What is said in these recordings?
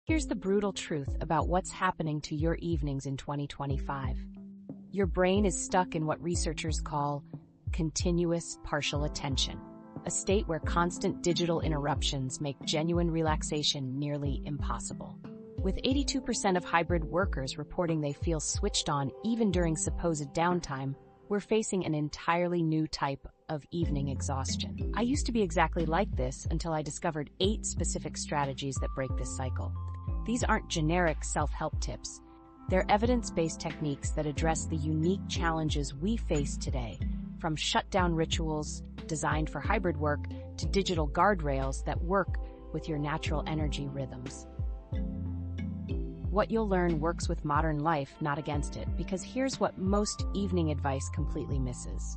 Here's the brutal truth about what's happening to your evenings in 2025. Your brain is stuck in what researchers call continuous partial attention, a state where constant digital interruptions make genuine relaxation nearly impossible. With 82% of hybrid workers reporting they feel switched on even during supposed downtime, we're facing an entirely new type of evening exhaustion. I used to be exactly like this until I discovered 8 specific strategies that break this cycle. These aren't generic self-help tips. They're evidence-based techniques that address the unique challenges we face today, from shutdown rituals designed for hybrid work to digital guardrails that work with your natural energy rhythms. What you'll learn works with modern life, not against it, because here's what most evening advice completely misses.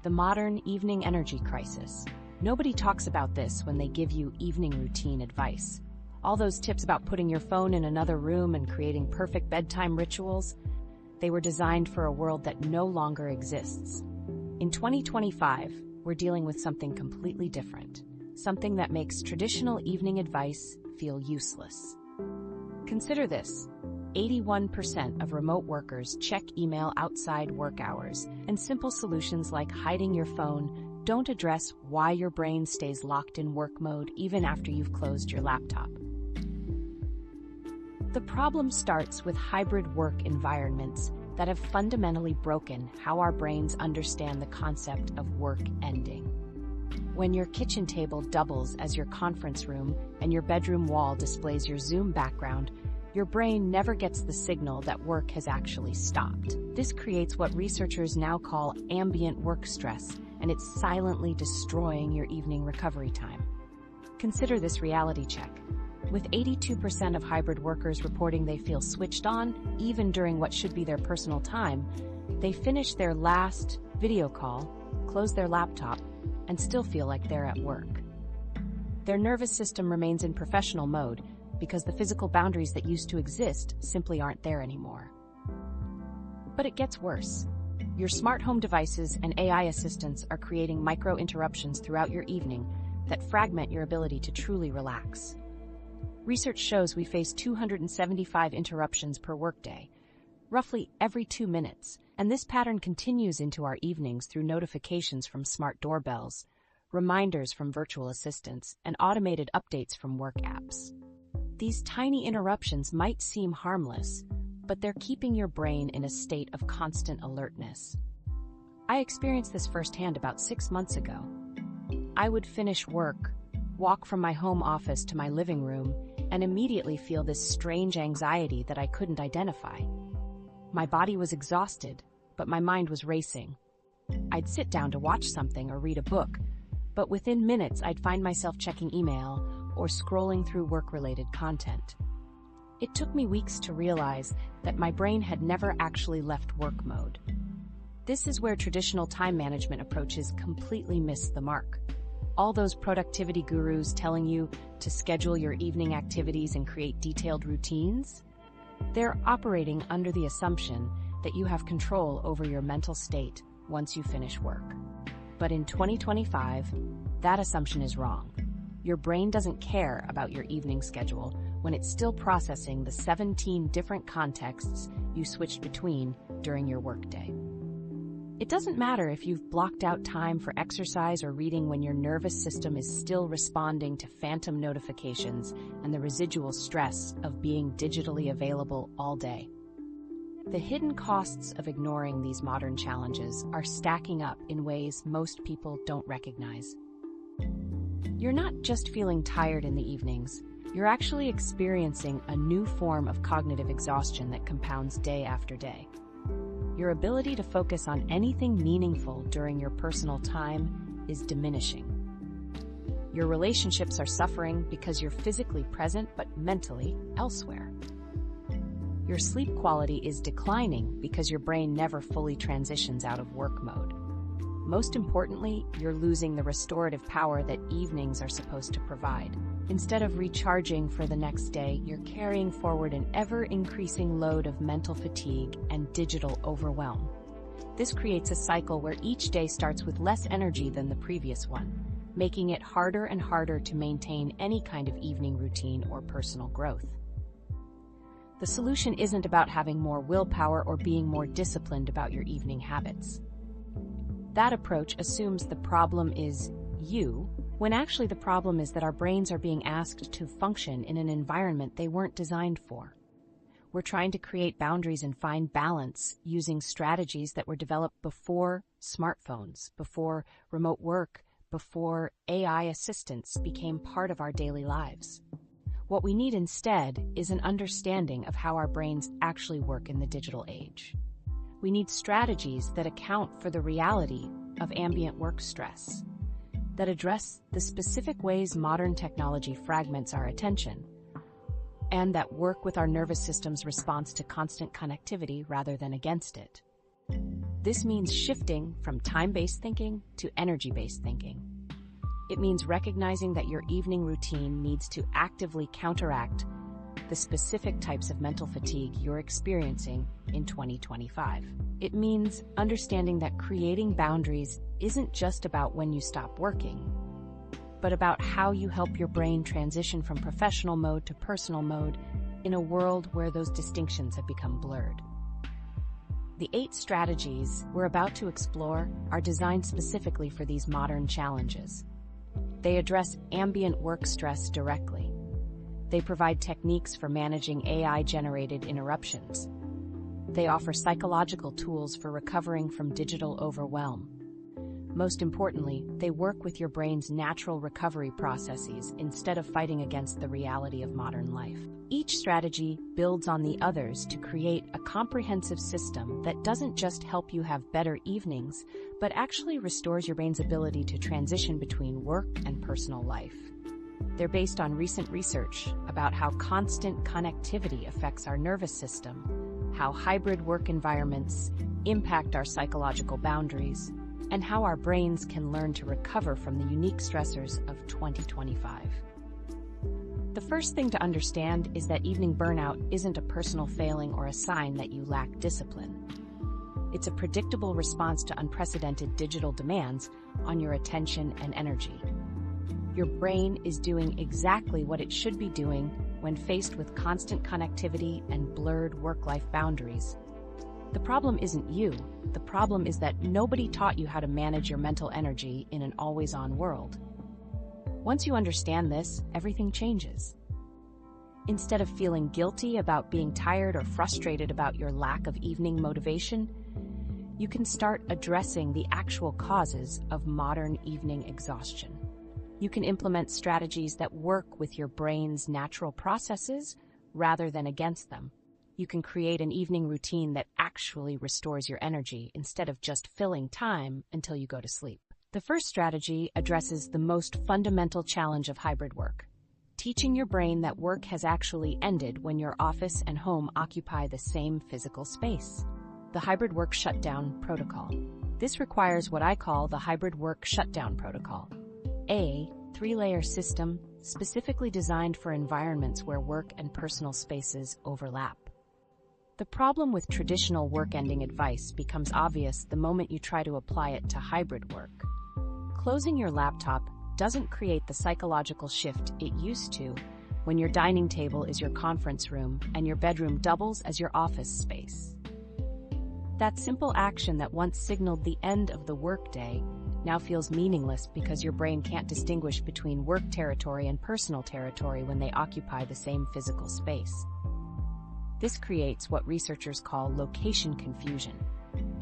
The modern evening energy crisis. Nobody talks about this when they give you evening routine advice. All those tips about putting your phone in another room and creating perfect bedtime rituals, they were designed for a world that no longer exists. In 2025, we're dealing with something completely different, something that makes traditional evening advice feel useless. Consider this: 81% of remote workers check email outside work hours, and simple solutions like hiding your phone don't address why your brain stays locked in work mode even after you've closed your laptop. The problem starts with hybrid work environments that have fundamentally broken how our brains understand the concept of work ending. When your kitchen table doubles as your conference room and your bedroom wall displays your Zoom background, your brain never gets the signal that work has actually stopped. This creates what researchers now call ambient work stress, and it's silently destroying your evening recovery time. Consider this reality check. With 82% of hybrid workers reporting they feel switched on, even during what should be their personal time, they finish their last video call, close their laptop, and still feel like they're at work. Their nervous system remains in professional mode because the physical boundaries that used to exist simply aren't there anymore. But it gets worse. Your smart home devices and AI assistants are creating micro-interruptions throughout your evening that fragment your ability to truly relax. Research shows we face 275 interruptions per workday, roughly every 2 minutes, and this pattern continues into our evenings through notifications from smart doorbells, reminders from virtual assistants, and automated updates from work apps. These tiny interruptions might seem harmless, but they're keeping your brain in a state of constant alertness. I experienced this firsthand about 6 months ago. I would finish work, walk from my home office to my living room, and immediately feel this strange anxiety that I couldn't identify. My body was exhausted, but my mind was racing. I'd sit down to watch something or read a book, but within minutes I'd find myself checking email or scrolling through work-related content. It took me weeks to realize that my brain had never actually left work mode. This is where traditional time management approaches completely miss the mark. All those productivity gurus telling you to schedule your evening activities and create detailed routines? They're operating under the assumption that you have control over your mental state once you finish work. But in 2025, that assumption is wrong. Your brain doesn't care about your evening schedule when it's still processing the 17 different contexts you switched between during your workday. It doesn't matter if you've blocked out time for exercise or reading when your nervous system is still responding to phantom notifications and the residual stress of being digitally available all day. The hidden costs of ignoring these modern challenges are stacking up in ways most people don't recognize. You're not just feeling tired in the evenings, you're actually experiencing a new form of cognitive exhaustion that compounds day after day. Your ability to focus on anything meaningful during your personal time is diminishing. Your relationships are suffering because you're physically present but mentally elsewhere. Your sleep quality is declining because your brain never fully transitions out of work mode. Most importantly, you're losing the restorative power that evenings are supposed to provide. Instead of recharging for the next day, you're carrying forward an ever-increasing load of mental fatigue and digital overwhelm. This creates a cycle where each day starts with less energy than the previous one, making it harder and harder to maintain any kind of evening routine or personal growth. The solution isn't about having more willpower or being more disciplined about your evening habits. That approach assumes the problem is you, when actually the problem is that our brains are being asked to function in an environment they weren't designed for. We're trying to create boundaries and find balance using strategies that were developed before smartphones, before remote work, before AI assistants became part of our daily lives. What we need instead is an understanding of how our brains actually work in the digital age. We need strategies that account for the reality of ambient work stress, that address the specific ways modern technology fragments our attention, and that work with our nervous system's response to constant connectivity rather than against it. This means shifting from time-based thinking to energy-based thinking. It means recognizing that your evening routine needs to actively counteract the specific types of mental fatigue you're experiencing in 2025. It means understanding that creating boundaries isn't just about when you stop working, but about how you help your brain transition from professional mode to personal mode in a world where those distinctions have become blurred. The 8 strategies we're about to explore are designed specifically for these modern challenges. They address ambient work stress directly. They provide techniques for managing AI-generated interruptions. They offer psychological tools for recovering from digital overwhelm. Most importantly, they work with your brain's natural recovery processes instead of fighting against the reality of modern life. Each strategy builds on the others to create a comprehensive system that doesn't just help you have better evenings, but actually restores your brain's ability to transition between work and personal life. They're based on recent research about how constant connectivity affects our nervous system, how hybrid work environments impact our psychological boundaries, and how our brains can learn to recover from the unique stressors of 2025. The first thing to understand is that evening burnout isn't a personal failing or a sign that you lack discipline. It's a predictable response to unprecedented digital demands on your attention and energy. Your brain is doing exactly what it should be doing when faced with constant connectivity and blurred work-life boundaries. The problem isn't you. The problem is that nobody taught you how to manage your mental energy in an always-on world. Once you understand this, everything changes. Instead of feeling guilty about being tired or frustrated about your lack of evening motivation, you can start addressing the actual causes of modern evening exhaustion. You can implement strategies that work with your brain's natural processes rather than against them. You can create an evening routine that actually restores your energy instead of just filling time until you go to sleep. The first strategy addresses the most fundamental challenge of hybrid work, teaching your brain that work has actually ended when your office and home occupy the same physical space. The hybrid work shutdown protocol. This requires what I call the hybrid work shutdown protocol, a 3-layer system specifically designed for environments where work and personal spaces overlap. The problem with traditional work-ending advice becomes obvious the moment you try to apply it to hybrid work. Closing your laptop doesn't create the psychological shift it used to when your dining table is your conference room and your bedroom doubles as your office space. That simple action that once signaled the end of the workday now feels meaningless because your brain can't distinguish between work territory and personal territory when they occupy the same physical space. This creates what researchers call location confusion,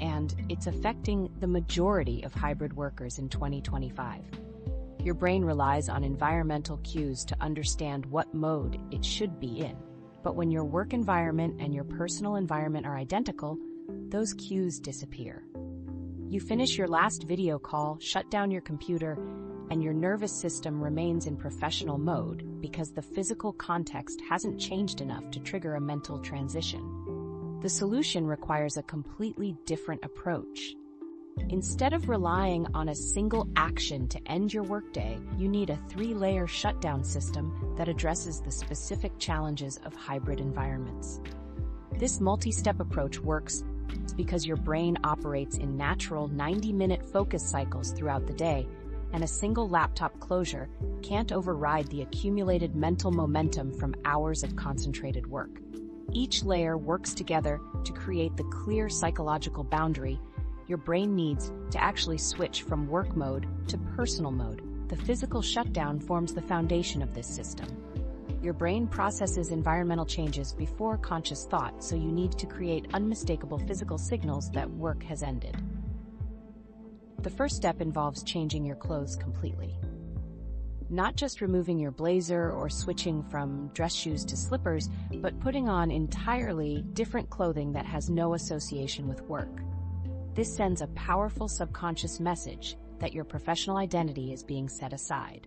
and it's affecting the majority of hybrid workers in 2025. Your brain relies on environmental cues to understand what mode it should be in, but when your work environment and your personal environment are identical, those cues disappear. You finish your last video call, shut down your computer, and your nervous system remains in professional mode because the physical context hasn't changed enough to trigger a mental transition. The solution requires a completely different approach. Instead of relying on a single action to end your workday, you need a 3-layer shutdown system that addresses the specific challenges of hybrid environments. This multi-step approach works because your brain operates in natural 90-minute focus cycles throughout the day, and a single laptop closure can't override the accumulated mental momentum from hours of concentrated work. Each layer works together to create the clear psychological boundary your brain needs to actually switch from work mode to personal mode. The physical shutdown forms the foundation of this system. Your brain processes environmental changes before conscious thought, so you need to create unmistakable physical signals that work has ended. The first step involves changing your clothes completely. Not just removing your blazer or switching from dress shoes to slippers, but putting on entirely different clothing that has no association with work. This sends a powerful subconscious message that your professional identity is being set aside.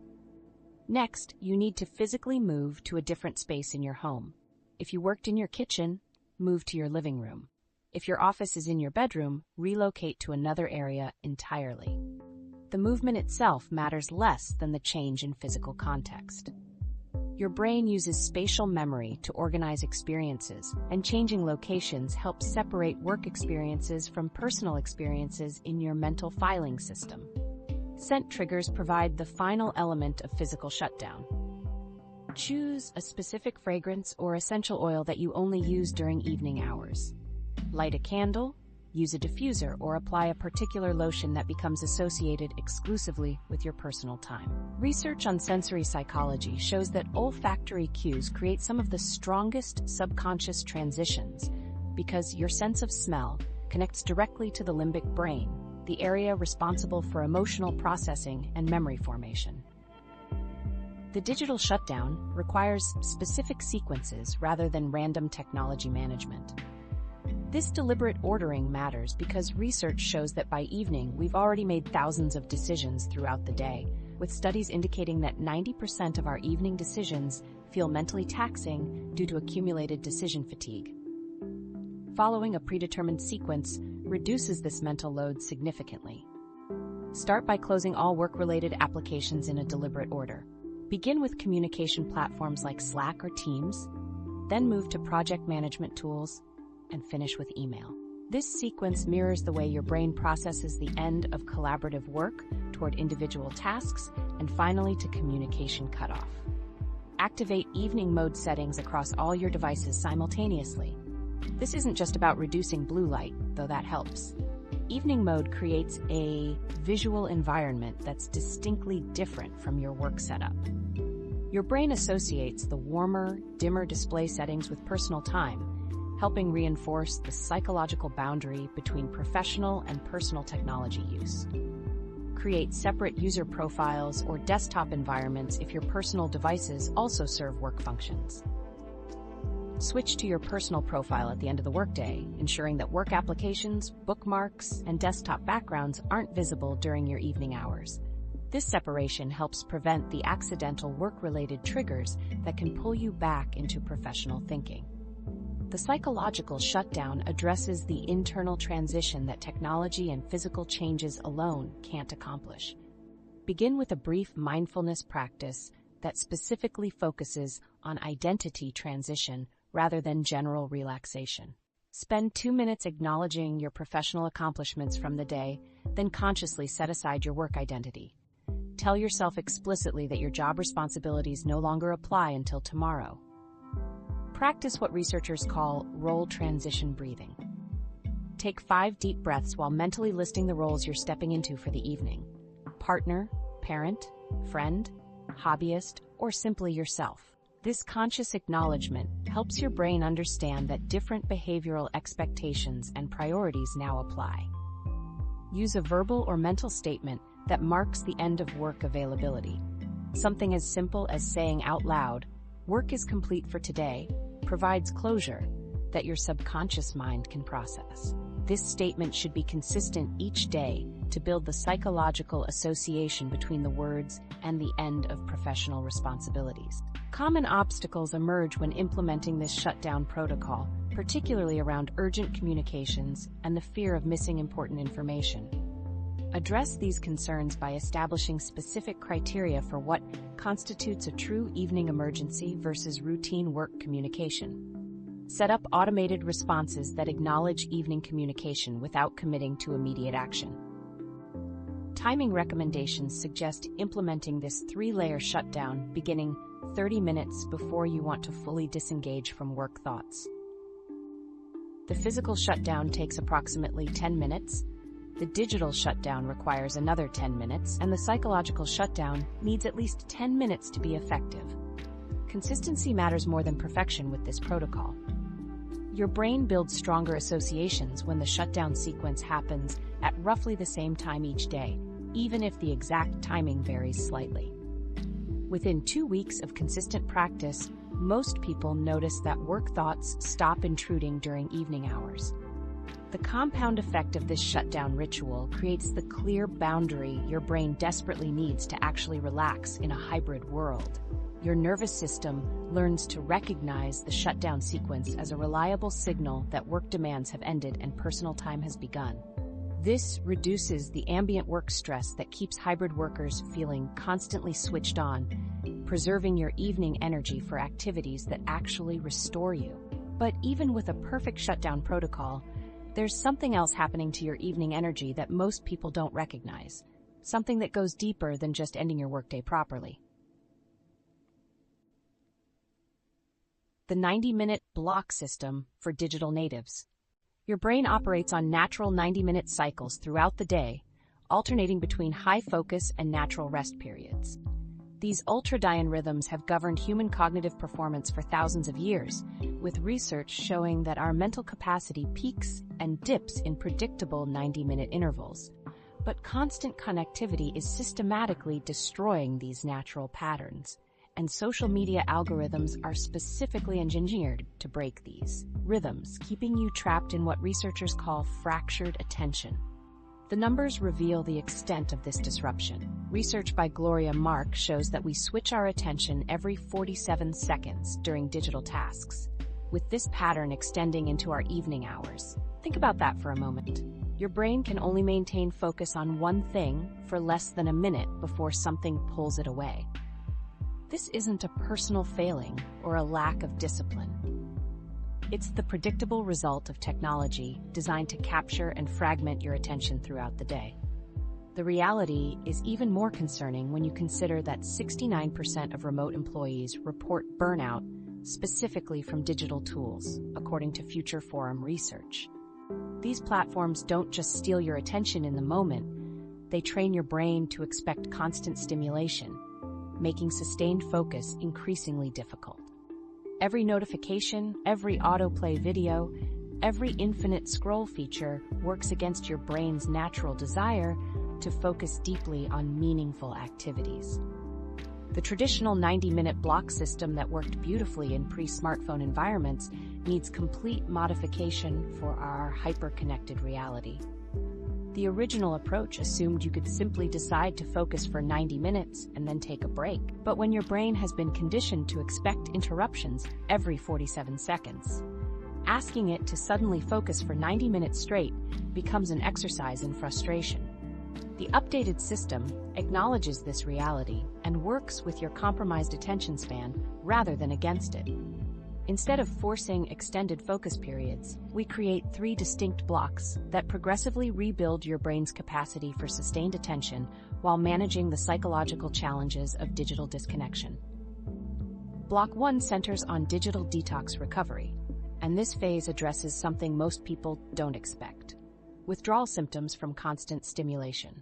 Next, you need to physically move to a different space in your home. If you worked in your kitchen, move to your living room. If your office is in your bedroom, relocate to another area entirely. The movement itself matters less than the change in physical context. Your brain uses spatial memory to organize experiences, and changing locations helps separate work experiences from personal experiences in your mental filing system. Scent triggers provide the final element of physical shutdown. Choose a specific fragrance or essential oil that you only use during evening hours. Light a candle, use a diffuser, or apply a particular lotion that becomes associated exclusively with your personal time. Research on sensory psychology shows that olfactory cues create some of the strongest subconscious transitions because your sense of smell connects directly to the limbic brain, the area responsible for emotional processing and memory formation. The digital shutdown requires specific sequences rather than random technology management. This deliberate ordering matters because research shows that by evening, we've already made thousands of decisions throughout the day, with studies indicating that 90% of our evening decisions feel mentally taxing due to accumulated decision fatigue. Following a predetermined sequence reduces this mental load significantly. Start by closing all work-related applications in a deliberate order. Begin with communication platforms like Slack or Teams, then move to project management tools, and finish with email. This sequence mirrors the way your brain processes the end of collaborative work toward individual tasks and finally to communication cutoff. Activate evening mode settings across all your devices simultaneously. This isn't just about reducing blue light, though that helps. Evening mode creates a visual environment that's distinctly different from your work setup. Your brain associates the warmer, dimmer display settings with personal time, helping reinforce the psychological boundary between professional and personal technology use. Create separate user profiles or desktop environments if your personal devices also serve work functions. Switch to your personal profile at the end of the workday, ensuring that work applications, bookmarks, and desktop backgrounds aren't visible during your evening hours. This separation helps prevent the accidental work-related triggers that can pull you back into professional thinking. The psychological shutdown addresses the internal transition that technology and physical changes alone can't accomplish. Begin with a brief mindfulness practice that specifically focuses on identity transition rather than general relaxation. Spend 2 minutes acknowledging your professional accomplishments from the day, then consciously set aside your work identity. Tell yourself explicitly that your job responsibilities no longer apply until tomorrow. Practice what researchers call role transition breathing. Take 5 deep breaths while mentally listing the roles you're stepping into for the evening. Partner, parent, friend, hobbyist, or simply yourself. This conscious acknowledgement helps your brain understand that different behavioral expectations and priorities now apply. Use a verbal or mental statement that marks the end of work availability. Something as simple as saying out loud, "Work is complete for today," provides closure that your subconscious mind can process. This statement should be consistent each day to build the psychological association between the words and the end of professional responsibilities. Common obstacles emerge when implementing this shutdown protocol, particularly around urgent communications and the fear of missing important information. Address these concerns by establishing specific criteria for what constitutes a true evening emergency versus routine work communication. Set up automated responses that acknowledge evening communication without committing to immediate action. Timing recommendations suggest implementing this 3-layer shutdown beginning 30 minutes before you want to fully disengage from work thoughts. The physical shutdown takes approximately 10 minutes, the digital shutdown requires another 10 minutes, and the psychological shutdown needs at least 10 minutes to be effective. Consistency matters more than perfection with this protocol. Your brain builds stronger associations when the shutdown sequence happens at roughly the same time each day, even if the exact timing varies slightly. Within 2 weeks of consistent practice, most people notice that work thoughts stop intruding during evening hours. The compound effect of this shutdown ritual creates the clear boundary your brain desperately needs to actually relax in a hybrid world. Your nervous system learns to recognize the shutdown sequence as a reliable signal that work demands have ended and personal time has begun. This reduces the ambient work stress that keeps hybrid workers feeling constantly switched on, preserving your evening energy for activities that actually restore you. But even with a perfect shutdown protocol, there's something else happening to your evening energy that most people don't recognize, something that goes deeper than just ending your workday properly. The 90-minute block system for digital natives. Your brain operates on natural 90-minute cycles throughout the day, alternating between high focus and natural rest periods. These ultradian rhythms have governed human cognitive performance for thousands of years, with research showing that our mental capacity peaks and dips in predictable 90-minute intervals. But constant connectivity is systematically destroying these natural patterns, and social media algorithms are specifically engineered to break these rhythms, keeping you trapped in what researchers call fractured attention. The numbers reveal the extent of this disruption. Research by Gloria Mark shows that we switch our attention every 47 seconds during digital tasks, with this pattern extending into our evening hours. Think about that for a moment. Your brain can only maintain focus on one thing for less than a minute before something pulls it away. This isn't a personal failing or a lack of discipline. It's the predictable result of technology designed to capture and fragment your attention throughout the day. The reality is even more concerning when you consider that 69% of remote employees report burnout specifically from digital tools, according to Future Forum research. These platforms don't just steal your attention in the moment, they train your brain to expect constant stimulation, making sustained focus increasingly difficult. Every notification, every autoplay video, every infinite scroll feature works against your brain's natural desire to focus deeply on meaningful activities. The traditional 90-minute block system that worked beautifully in pre-smartphone environments needs complete modification for our hyper-connected reality. The original approach assumed you could simply decide to focus for 90 minutes and then take a break. But when your brain has been conditioned to expect interruptions every 47 seconds, asking it to suddenly focus for 90 minutes straight becomes an exercise in frustration. The updated system acknowledges this reality and works with your compromised attention span rather than against it. Instead of forcing extended focus periods, we create 3 distinct blocks that progressively rebuild your brain's capacity for sustained attention while managing the psychological challenges of digital disconnection. Block 1 centers on digital detox recovery, and this phase addresses something most people don't expect: withdrawal symptoms from constant stimulation.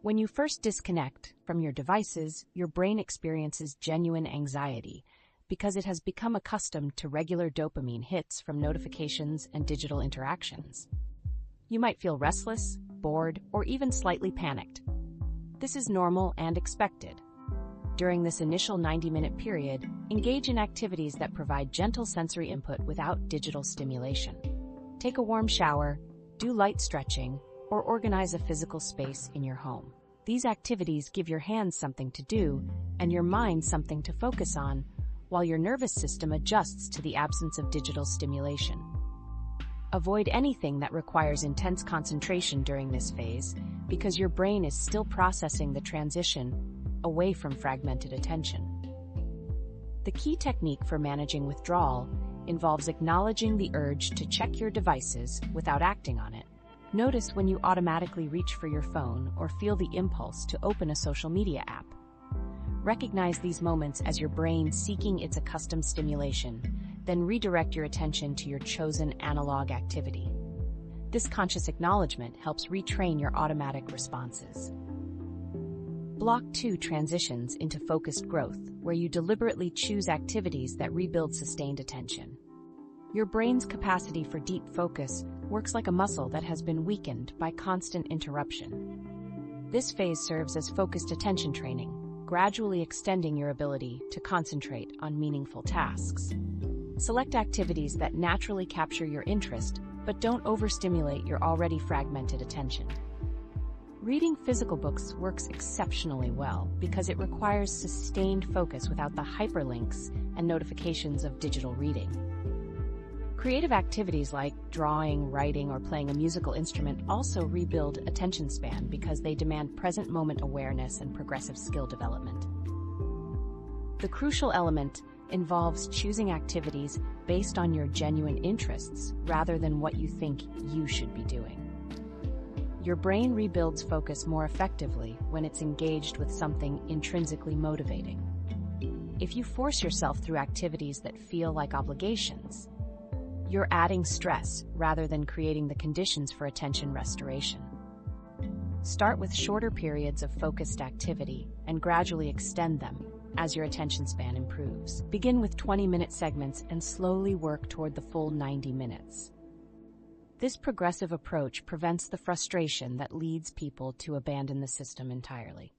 When you first disconnect from your devices, your brain experiences genuine anxiety, because it has become accustomed to regular dopamine hits from notifications and digital interactions. You might feel restless, bored, or even slightly panicked. This is normal and expected. During this initial 90-minute period, engage in activities that provide gentle sensory input without digital stimulation. Take a warm shower, do light stretching, or organize a physical space in your home. These activities give your hands something to do and your mind something to focus on, while your nervous system adjusts to the absence of digital stimulation. Avoid anything that requires intense concentration during this phase, because your brain is still processing the transition away from fragmented attention. The key technique for managing withdrawal involves acknowledging the urge to check your devices without acting on it. Notice when you automatically reach for your phone or feel the impulse to open a social media app. Recognize these moments as your brain seeking its accustomed stimulation, then redirect your attention to your chosen analog activity. This conscious acknowledgement helps retrain your automatic responses. Block 2 transitions into focused growth, where you deliberately choose activities that rebuild sustained attention. Your brain's capacity for deep focus works like a muscle that has been weakened by constant interruption. This phase serves as focused attention training, gradually extending your ability to concentrate on meaningful tasks. Select activities that naturally capture your interest, but don't overstimulate your already fragmented attention. Reading physical books works exceptionally well because it requires sustained focus without the hyperlinks and notifications of digital reading. Creative activities like drawing, writing, or playing a musical instrument also rebuild attention span because they demand present moment awareness and progressive skill development. The crucial element involves choosing activities based on your genuine interests rather than what you think you should be doing. Your brain rebuilds focus more effectively when it's engaged with something intrinsically motivating. If you force yourself through activities that feel like obligations, you're adding stress rather than creating the conditions for attention restoration. Start with shorter periods of focused activity and gradually extend them as your attention span improves. Begin with 20-minute segments and slowly work toward the full 90 minutes. This progressive approach prevents the frustration that leads people to abandon the system entirely.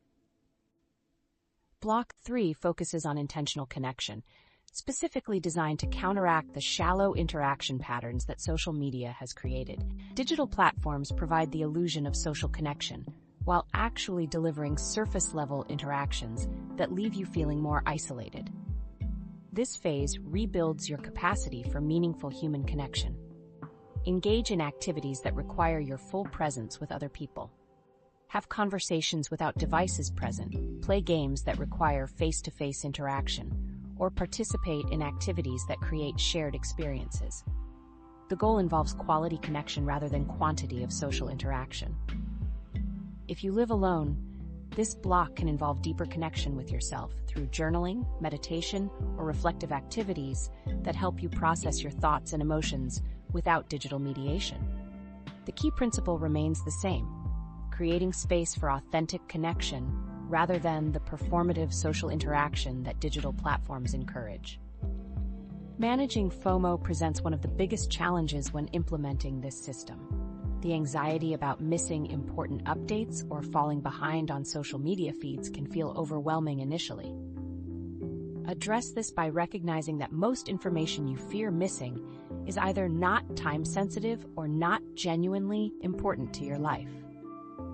Block 3 focuses on intentional connection, specifically designed to counteract the shallow interaction patterns that social media has created. Digital platforms provide the illusion of social connection, while actually delivering surface-level interactions that leave you feeling more isolated. This phase rebuilds your capacity for meaningful human connection. Engage in activities that require your full presence with other people. Have conversations without devices present, play games that require face-to-face interaction, or participate in activities that create shared experiences. The goal involves quality connection rather than quantity of social interaction. If you live alone, this block can involve deeper connection with yourself through journaling, meditation, or reflective activities that help you process your thoughts and emotions without digital mediation. The key principle remains the same: creating space for authentic connection rather than the performative social interaction that digital platforms encourage. Managing FOMO presents one of the biggest challenges when implementing this system. The anxiety about missing important updates or falling behind on social media feeds can feel overwhelming initially. Address this by recognizing that most information you fear missing is either not time-sensitive or not genuinely important to your life.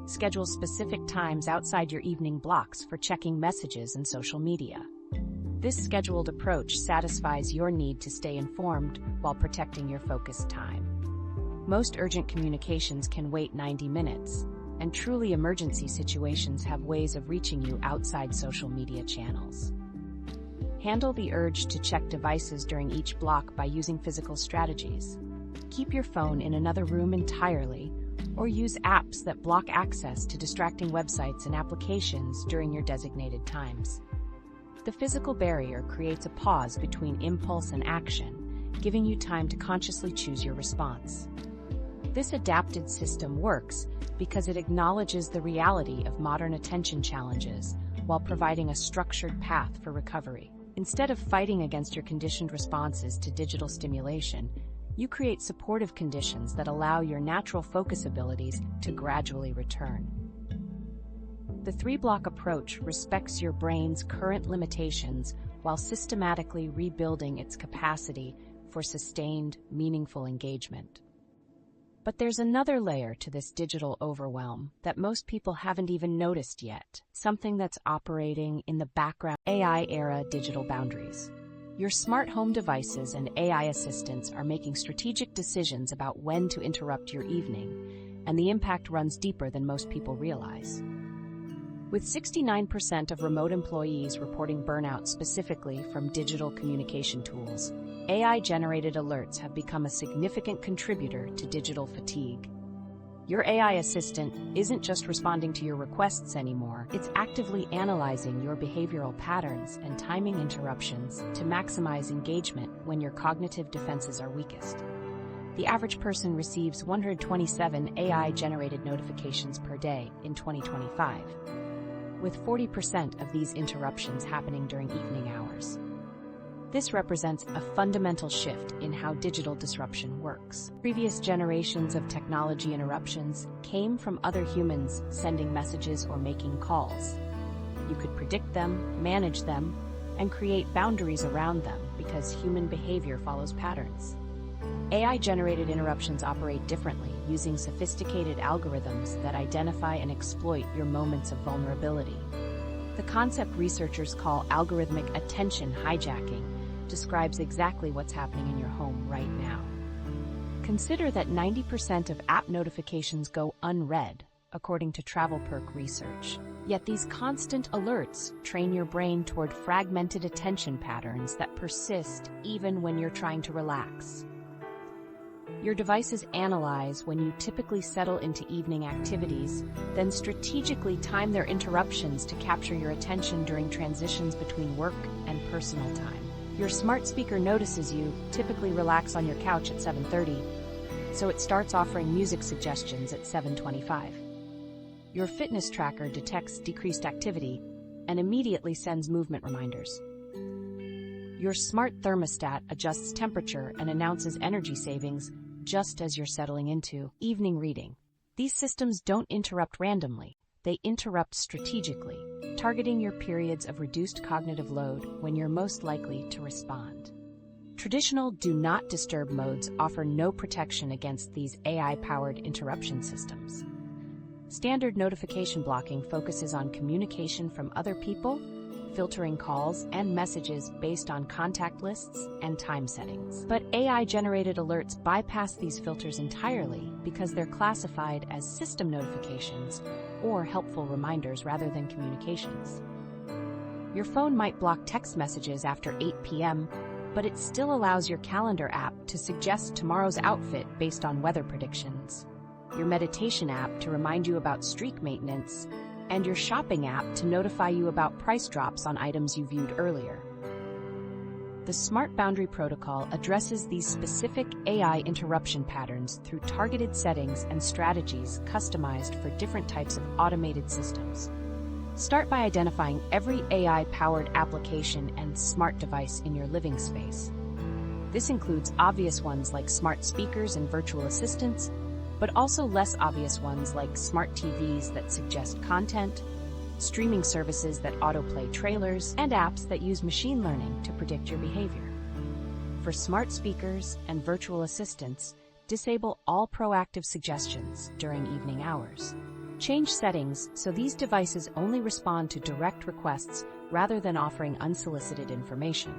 Schedule specific times outside your evening blocks for checking messages and social media. This scheduled approach satisfies your need to stay informed while protecting your focused time. Most urgent communications can wait 90 minutes, and truly emergency situations have ways of reaching you outside social media channels. Handle the urge to check devices during each block by using physical strategies. Keep your phone in another room entirely, or use apps that block access to distracting websites and applications during your designated times. The physical barrier creates a pause between impulse and action, giving you time to consciously choose your response. This adapted system works because it acknowledges the reality of modern attention challenges while providing a structured path for recovery. Instead of fighting against your conditioned responses to digital stimulation, you create supportive conditions that allow your natural focus abilities to gradually return. The 3-block approach respects your brain's current limitations while systematically rebuilding its capacity for sustained, meaningful engagement. But there's another layer to this digital overwhelm that most people haven't even noticed yet, something that's operating in the background: AI-era digital boundaries. Your smart home devices and AI assistants are making strategic decisions about when to interrupt your evening, and the impact runs deeper than most people realize. With 69% of remote employees reporting burnout specifically from digital communication tools, AI-generated alerts have become a significant contributor to digital fatigue. Your AI assistant isn't just responding to your requests anymore, it's actively analyzing your behavioral patterns and timing interruptions to maximize engagement when your cognitive defenses are weakest. The average person receives 127 AI-generated notifications per day in 2025, with 40% of these interruptions happening during evening hours. This represents a fundamental shift in how digital disruption works. Previous generations of technology interruptions came from other humans sending messages or making calls. You could predict them, manage them, and create boundaries around them because human behavior follows patterns. AI-generated interruptions operate differently, using sophisticated algorithms that identify and exploit your moments of vulnerability. The concept researchers call algorithmic attention hijacking describes exactly what's happening in your home right now. Consider that 90% of app notifications go unread, according to TravelPerk research. Yet these constant alerts train your brain toward fragmented attention patterns that persist even when you're trying to relax. Your devices analyze when you typically settle into evening activities, then strategically time their interruptions to capture your attention during transitions between work and personal time. Your smart speaker notices you typically relax on your couch at 7:30, so it starts offering music suggestions at 7:25. Your fitness tracker detects decreased activity and immediately sends movement reminders. Your smart thermostat adjusts temperature and announces energy savings just as you're settling into evening reading. These systems don't interrupt randomly, they interrupt strategically, targeting your periods of reduced cognitive load when you're most likely to respond. Traditional do not disturb modes offer no protection against these AI-powered interruption systems. Standard notification blocking focuses on communication from other people, filtering calls and messages based on contact lists and time settings. But AI-generated alerts bypass these filters entirely because they're classified as system notifications or helpful reminders rather than communications. Your phone might block text messages after 8 p.m., but it still allows your calendar app to suggest tomorrow's outfit based on weather predictions, your meditation app to remind you about streak maintenance, and your shopping app to notify you about price drops on items you viewed earlier. The Smart Boundary Protocol addresses these specific AI interruption patterns through targeted settings and strategies customized for different types of automated systems. Start by identifying every AI-powered application and smart device in your living space. This includes obvious ones like smart speakers and virtual assistants, but also less obvious ones like smart TVs that suggest content, streaming services that autoplay trailers, and apps that use machine learning to predict your behavior. For smart speakers and virtual assistants, disable all proactive suggestions during evening hours. Change settings so these devices only respond to direct requests rather than offering unsolicited information.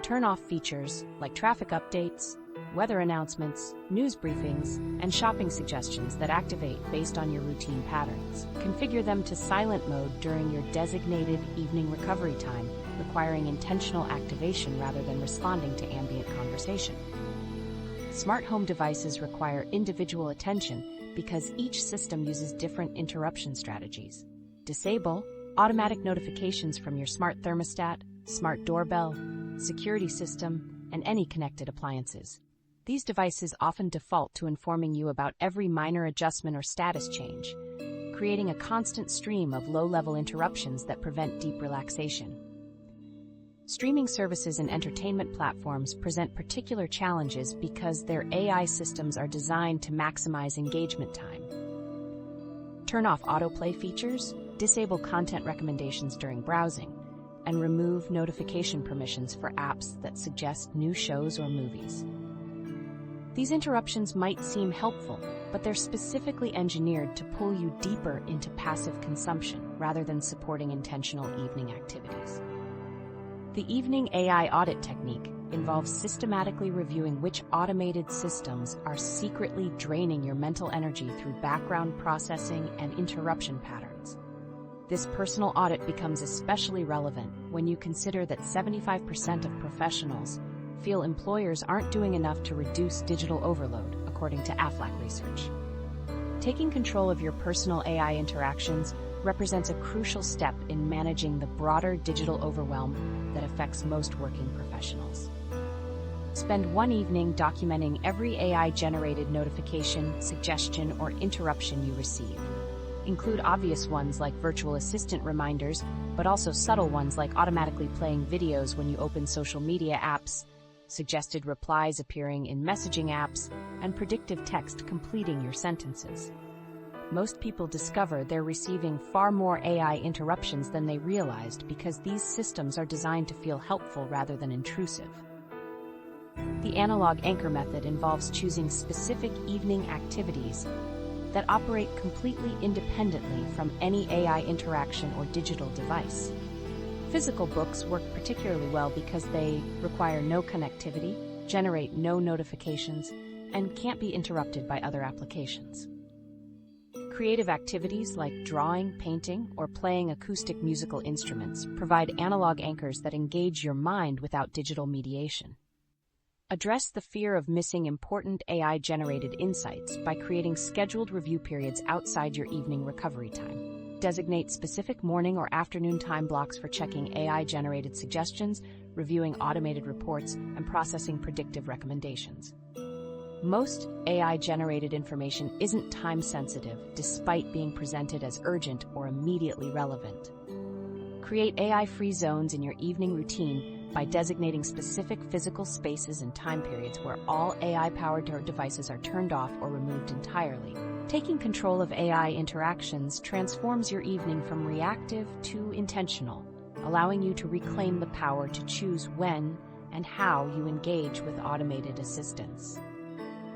Turn off features like traffic updates, weather announcements, news briefings, and shopping suggestions that activate based on your routine patterns. Configure them to silent mode during your designated evening recovery time, requiring intentional activation rather than responding to ambient conversation. Smart home devices require individual attention because each system uses different interruption strategies. Disable automatic notifications from your smart thermostat, smart doorbell, security system, and any connected appliances. These devices often default to informing you about every minor adjustment or status change, creating a constant stream of low-level interruptions that prevent deep relaxation. Streaming services and entertainment platforms present particular challenges because their AI systems are designed to maximize engagement time. Turn off autoplay features, disable content recommendations during browsing, and remove notification permissions for apps that suggest new shows or movies. These interruptions might seem helpful, but they're specifically engineered to pull you deeper into passive consumption rather than supporting intentional evening activities. The evening AI audit technique involves systematically reviewing which automated systems are secretly draining your mental energy through background processing and interruption patterns. This personal audit becomes especially relevant when you consider that 75% of professionals feel employers aren't doing enough to reduce digital overload, according to AFLAC research. Taking control of your personal AI interactions represents a crucial step in managing the broader digital overwhelm that affects most working professionals. Spend one evening documenting every AI-generated notification, suggestion, or interruption you receive. Include obvious ones like virtual assistant reminders, but also subtle ones like automatically playing videos when you open social media apps, suggested replies appearing in messaging apps, and predictive text completing your sentences. Most people discover they're receiving far more AI interruptions than they realized because these systems are designed to feel helpful rather than intrusive. The analog anchor method involves choosing specific evening activities that operate completely independently from any AI interaction or digital device. Physical books work particularly well because they require no connectivity, generate no notifications, and can't be interrupted by other applications. Creative activities like drawing, painting, or playing acoustic musical instruments provide analog anchors that engage your mind without digital mediation. Address the fear of missing important AI-generated insights by creating scheduled review periods outside your evening recovery time. Designate specific morning or afternoon time blocks for checking AI-generated suggestions, reviewing automated reports, and processing predictive recommendations. Most AI-generated information isn't time-sensitive, despite being presented as urgent or immediately relevant. Create AI-free zones in your evening routine by designating specific physical spaces and time periods where all AI-powered devices are turned off or removed entirely. Taking control of AI interactions transforms your evening from reactive to intentional, allowing you to reclaim the power to choose when and how you engage with automated assistants.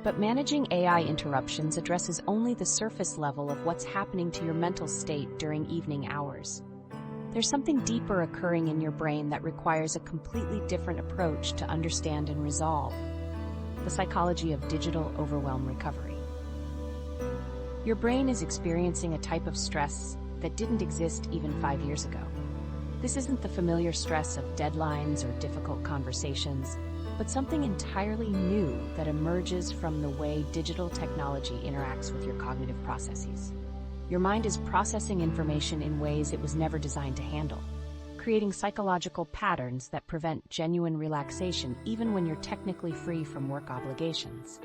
But managing AI interruptions addresses only the surface level of what's happening to your mental state during evening hours. There's something deeper occurring in your brain that requires a completely different approach to understand and resolve: the psychology of digital overwhelm recovery. Your brain is experiencing a type of stress that didn't exist even 5 years ago. This isn't the familiar stress of deadlines or difficult conversations, but something entirely new that emerges from the way digital technology interacts with your cognitive processes. Your mind is processing information in ways it was never designed to handle, creating psychological patterns that prevent genuine relaxation even when you're technically free from work obligations.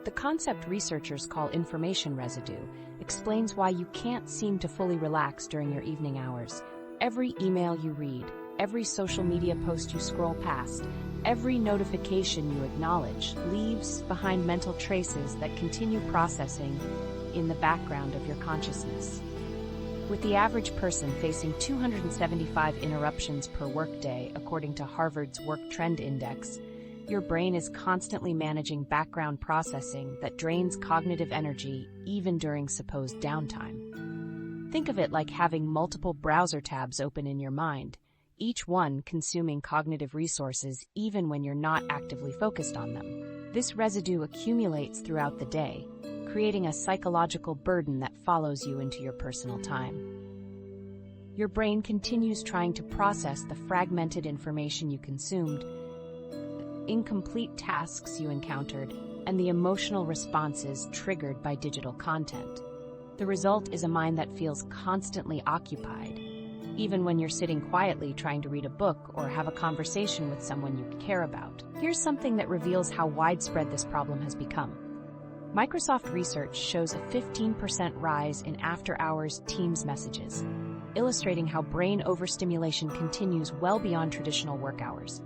The concept researchers call information residue explains why you can't seem to fully relax during your evening hours. Every email you read, every social media post you scroll past, every notification you acknowledge leaves behind mental traces that continue processing in the background of your consciousness. With the average person facing 275 interruptions per workday, according to Harvard's Work Trend Index, your brain is constantly managing background processing that drains cognitive energy even during supposed downtime. Think of it like having multiple browser tabs open in your mind, each one consuming cognitive resources even when you're not actively focused on them. This residue accumulates throughout the day, creating a psychological burden that follows you into your personal time. Your brain continues trying to process the fragmented information you consumed, incomplete tasks you encountered, and the emotional responses triggered by digital content. The result is a mind that feels constantly occupied, even when you're sitting quietly trying to read a book or have a conversation with someone you care about. Here's something that reveals how widespread this problem has become. Microsoft research shows a 15% rise in after-hours Teams messages, illustrating how brain overstimulation continues well beyond traditional work hours.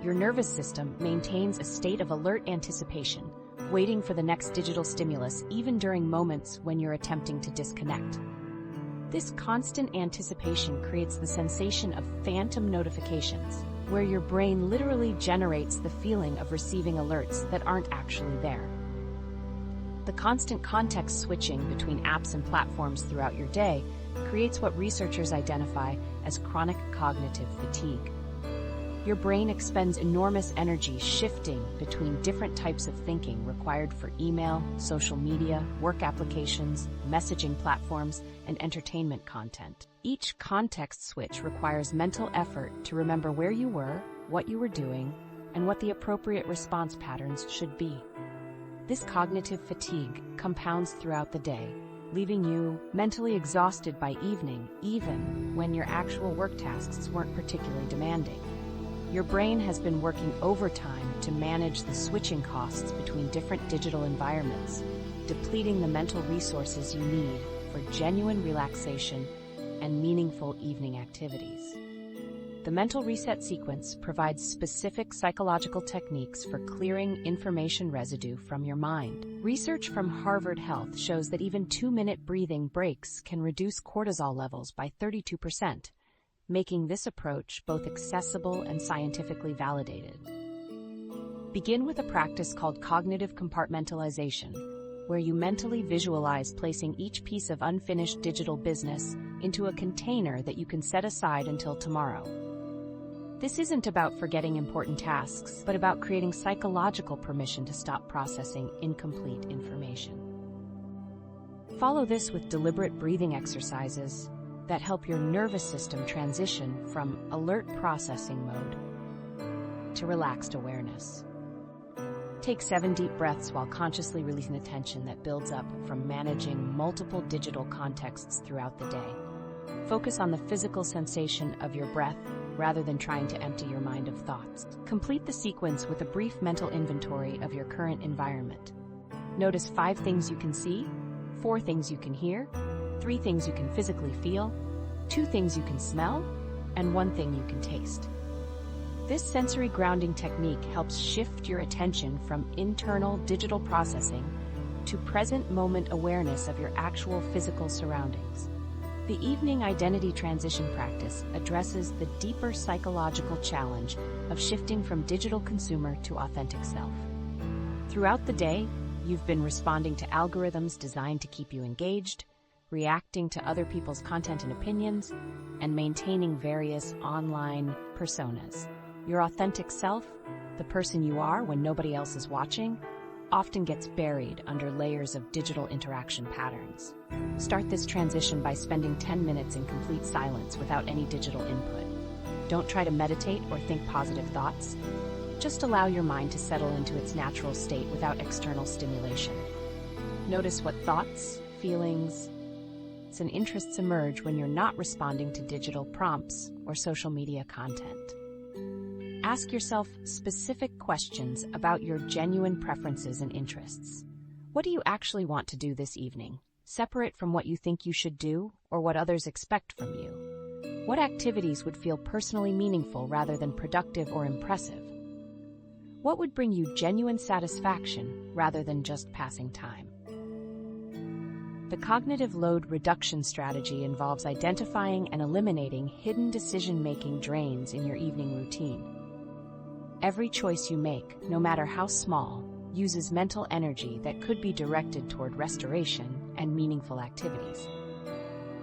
Your nervous system maintains a state of alert anticipation, waiting for the next digital stimulus even during moments when you're attempting to disconnect. This constant anticipation creates the sensation of phantom notifications, where your brain literally generates the feeling of receiving alerts that aren't actually there. The constant context switching between apps and platforms throughout your day creates what researchers identify as chronic cognitive fatigue. Your brain expends enormous energy shifting between different types of thinking required for email, social media, work applications, messaging platforms, and entertainment content. Each context switch requires mental effort to remember where you were, what you were doing, and what the appropriate response patterns should be. This cognitive fatigue compounds throughout the day, leaving you mentally exhausted by evening, even when your actual work tasks weren't particularly demanding. Your brain has been working overtime to manage the switching costs between different digital environments, depleting the mental resources you need for genuine relaxation and meaningful evening activities. The mental reset sequence provides specific psychological techniques for clearing information residue from your mind. Research from Harvard Health shows that even 2-minute breathing breaks can reduce cortisol levels by 32%, making this approach both accessible and scientifically validated. Begin with a practice called cognitive compartmentalization, where you mentally visualize placing each piece of unfinished digital business into a container that you can set aside until tomorrow. This isn't about forgetting important tasks, but about creating psychological permission to stop processing incomplete information. Follow this with deliberate breathing exercises that help your nervous system transition from alert processing mode to relaxed awareness. Take 7 deep breaths while consciously releasing the tension that builds up from managing multiple digital contexts throughout the day. Focus on the physical sensation of your breath rather than trying to empty your mind of thoughts. Complete the sequence with a brief mental inventory of your current environment. Notice 5 things you can see, 4 things you can hear, 3 things you can physically feel, 2 things you can smell, and 1 thing you can taste. This sensory grounding technique helps shift your attention from internal digital processing to present moment awareness of your actual physical surroundings. The evening identity transition practice addresses the deeper psychological challenge of shifting from digital consumer to authentic self. Throughout the day, you've been responding to algorithms designed to keep you engaged, reacting to other people's content and opinions, and maintaining various online personas. Your authentic self, the person you are when nobody else is watching, often gets buried under layers of digital interaction patterns. Start this transition by spending 10 minutes in complete silence without any digital input. Don't try to meditate or think positive thoughts. Just allow your mind to settle into its natural state without external stimulation. Notice what thoughts, feelings, and interests emerge when you're not responding to digital prompts or social media content. Ask yourself specific questions about your genuine preferences and interests. What do you actually want to do this evening, separate from what you think you should do or what others expect from you? What activities would feel personally meaningful rather than productive or impressive? What would bring you genuine satisfaction rather than just passing time? The cognitive load reduction strategy involves identifying and eliminating hidden decision-making drains in your evening routine. Every choice you make, no matter how small, uses mental energy that could be directed toward restoration and meaningful activities.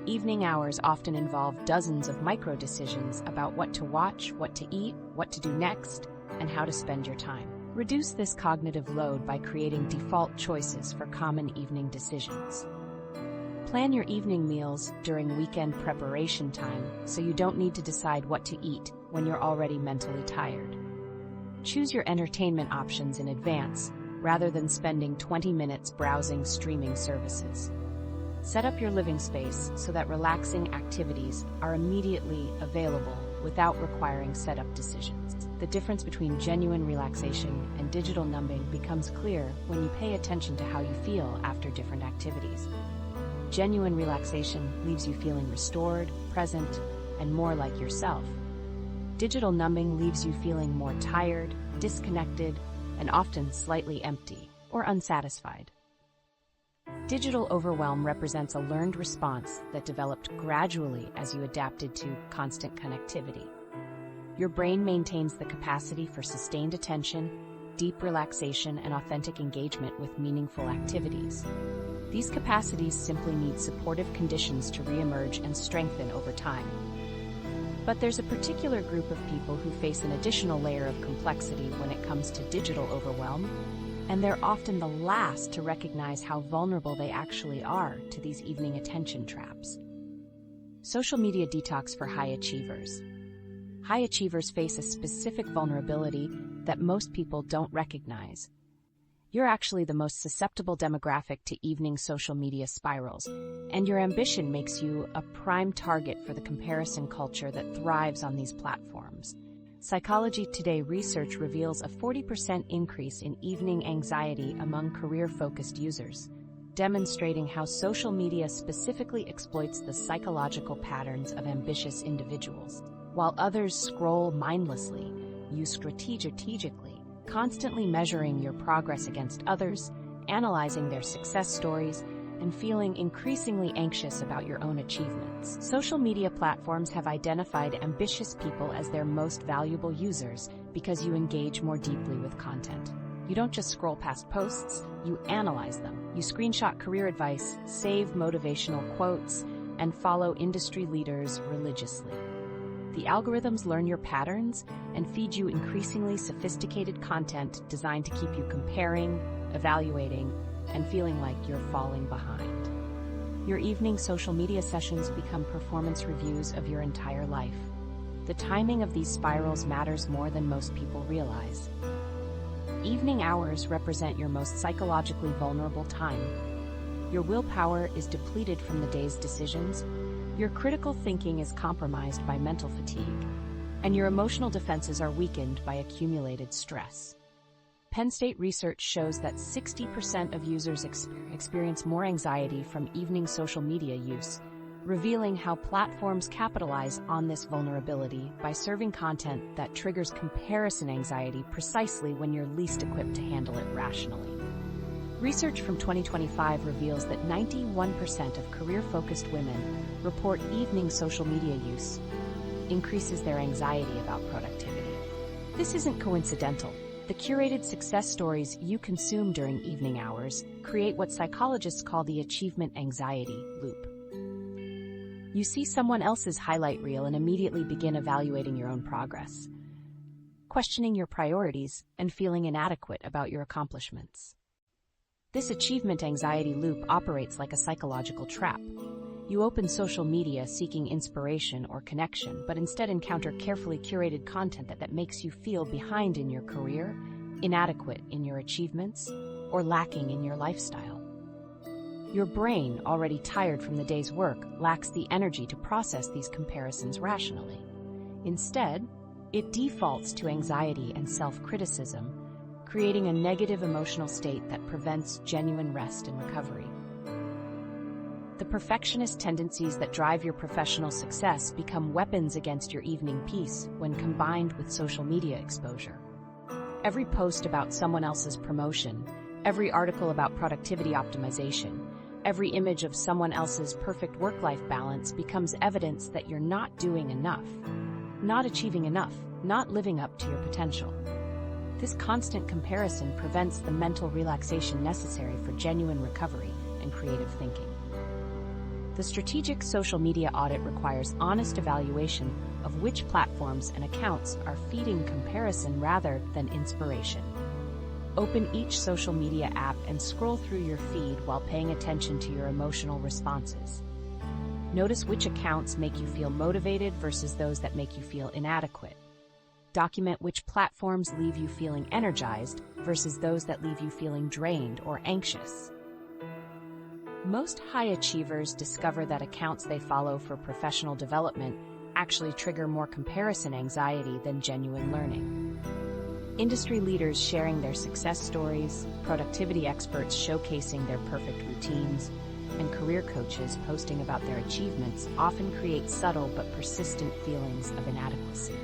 Evening hours often involve dozens of micro-decisions about what to watch, what to eat, what to do next, and how to spend your time. Reduce this cognitive load by creating default choices for common evening decisions. Plan your evening meals during weekend preparation time so you don't need to decide what to eat when you're already mentally tired. Choose your entertainment options in advance rather than spending 20 minutes browsing streaming services. Set up your living space so that relaxing activities are immediately available without requiring setup decisions. The difference between genuine relaxation and digital numbing becomes clear when you pay attention to how you feel after different activities. Genuine relaxation leaves you feeling restored, present, and more like yourself. Digital numbing leaves you feeling more tired, disconnected, and often slightly empty or unsatisfied. Digital overwhelm represents a learned response that developed gradually as you adapted to constant connectivity. Your brain maintains the capacity for sustained attention, deep relaxation, and authentic engagement with meaningful activities. These capacities simply need supportive conditions to reemerge and strengthen over time. But there's a particular group of people who face an additional layer of complexity when it comes to digital overwhelm, and they're often the last to recognize how vulnerable they actually are to these evening attention traps. Social media detox for high achievers. High achievers face a specific vulnerability that most people don't recognize. You're actually the most susceptible demographic to evening social media spirals, and your ambition makes you a prime target for the comparison culture that thrives on these platforms. Psychology Today research reveals a 40% increase in evening anxiety among career-focused users, demonstrating how social media specifically exploits the psychological patterns of ambitious individuals. While others scroll mindlessly, you strategically, constantly measuring your progress against others, analyzing their success stories, and feeling increasingly anxious about your own achievements. Social media platforms have identified ambitious people as their most valuable users because you engage more deeply with content. You don't just scroll past posts, you analyze them. You screenshot career advice, save motivational quotes, and follow industry leaders religiously. The algorithms learn your patterns and feed you increasingly sophisticated content designed to keep you comparing, evaluating, and feeling like you're falling behind. Your evening social media sessions become performance reviews of your entire life. The timing of these spirals matters more than most people realize. Evening hours represent your most psychologically vulnerable time. Your willpower is depleted from the day's decisions, your critical thinking is compromised by mental fatigue, and your emotional defenses are weakened by accumulated stress. Penn State research shows that 60% of users experience more anxiety from evening social media use, revealing how platforms capitalize on this vulnerability by serving content that triggers comparison anxiety precisely when you're least equipped to handle it rationally. Research from 2025 reveals that 91% of career-focused women report evening social media use increases their anxiety about productivity. This isn't coincidental. The curated success stories you consume during evening hours create what psychologists call the achievement anxiety loop. You see someone else's highlight reel and immediately begin evaluating your own progress, questioning your priorities, and feeling inadequate about your accomplishments. This achievement anxiety loop operates like a psychological trap. You open social media seeking inspiration or connection, but instead encounter carefully curated content that makes you feel behind in your career, inadequate in your achievements, or lacking in your lifestyle. Your brain, already tired from the day's work, lacks the energy to process these comparisons rationally. Instead, it defaults to anxiety and self-criticism, creating a negative emotional state that prevents genuine rest and recovery. The perfectionist tendencies that drive your professional success become weapons against your evening peace when combined with social media exposure. Every post about someone else's promotion, every article about productivity optimization, every image of someone else's perfect work-life balance becomes evidence that you're not doing enough, not achieving enough, not living up to your potential. This constant comparison prevents the mental relaxation necessary for genuine recovery and creative thinking. The strategic social media audit requires honest evaluation of which platforms and accounts are feeding comparison rather than inspiration. Open each social media app and scroll through your feed while paying attention to your emotional responses. Notice which accounts make you feel motivated versus those that make you feel inadequate. Document which platforms leave you feeling energized versus those that leave you feeling drained or anxious. Most high achievers discover that accounts they follow for professional development actually trigger more comparison anxiety than genuine learning. Industry leaders sharing their success stories, productivity experts showcasing their perfect routines, and career coaches posting about their achievements often create subtle but persistent feelings of inadequacy.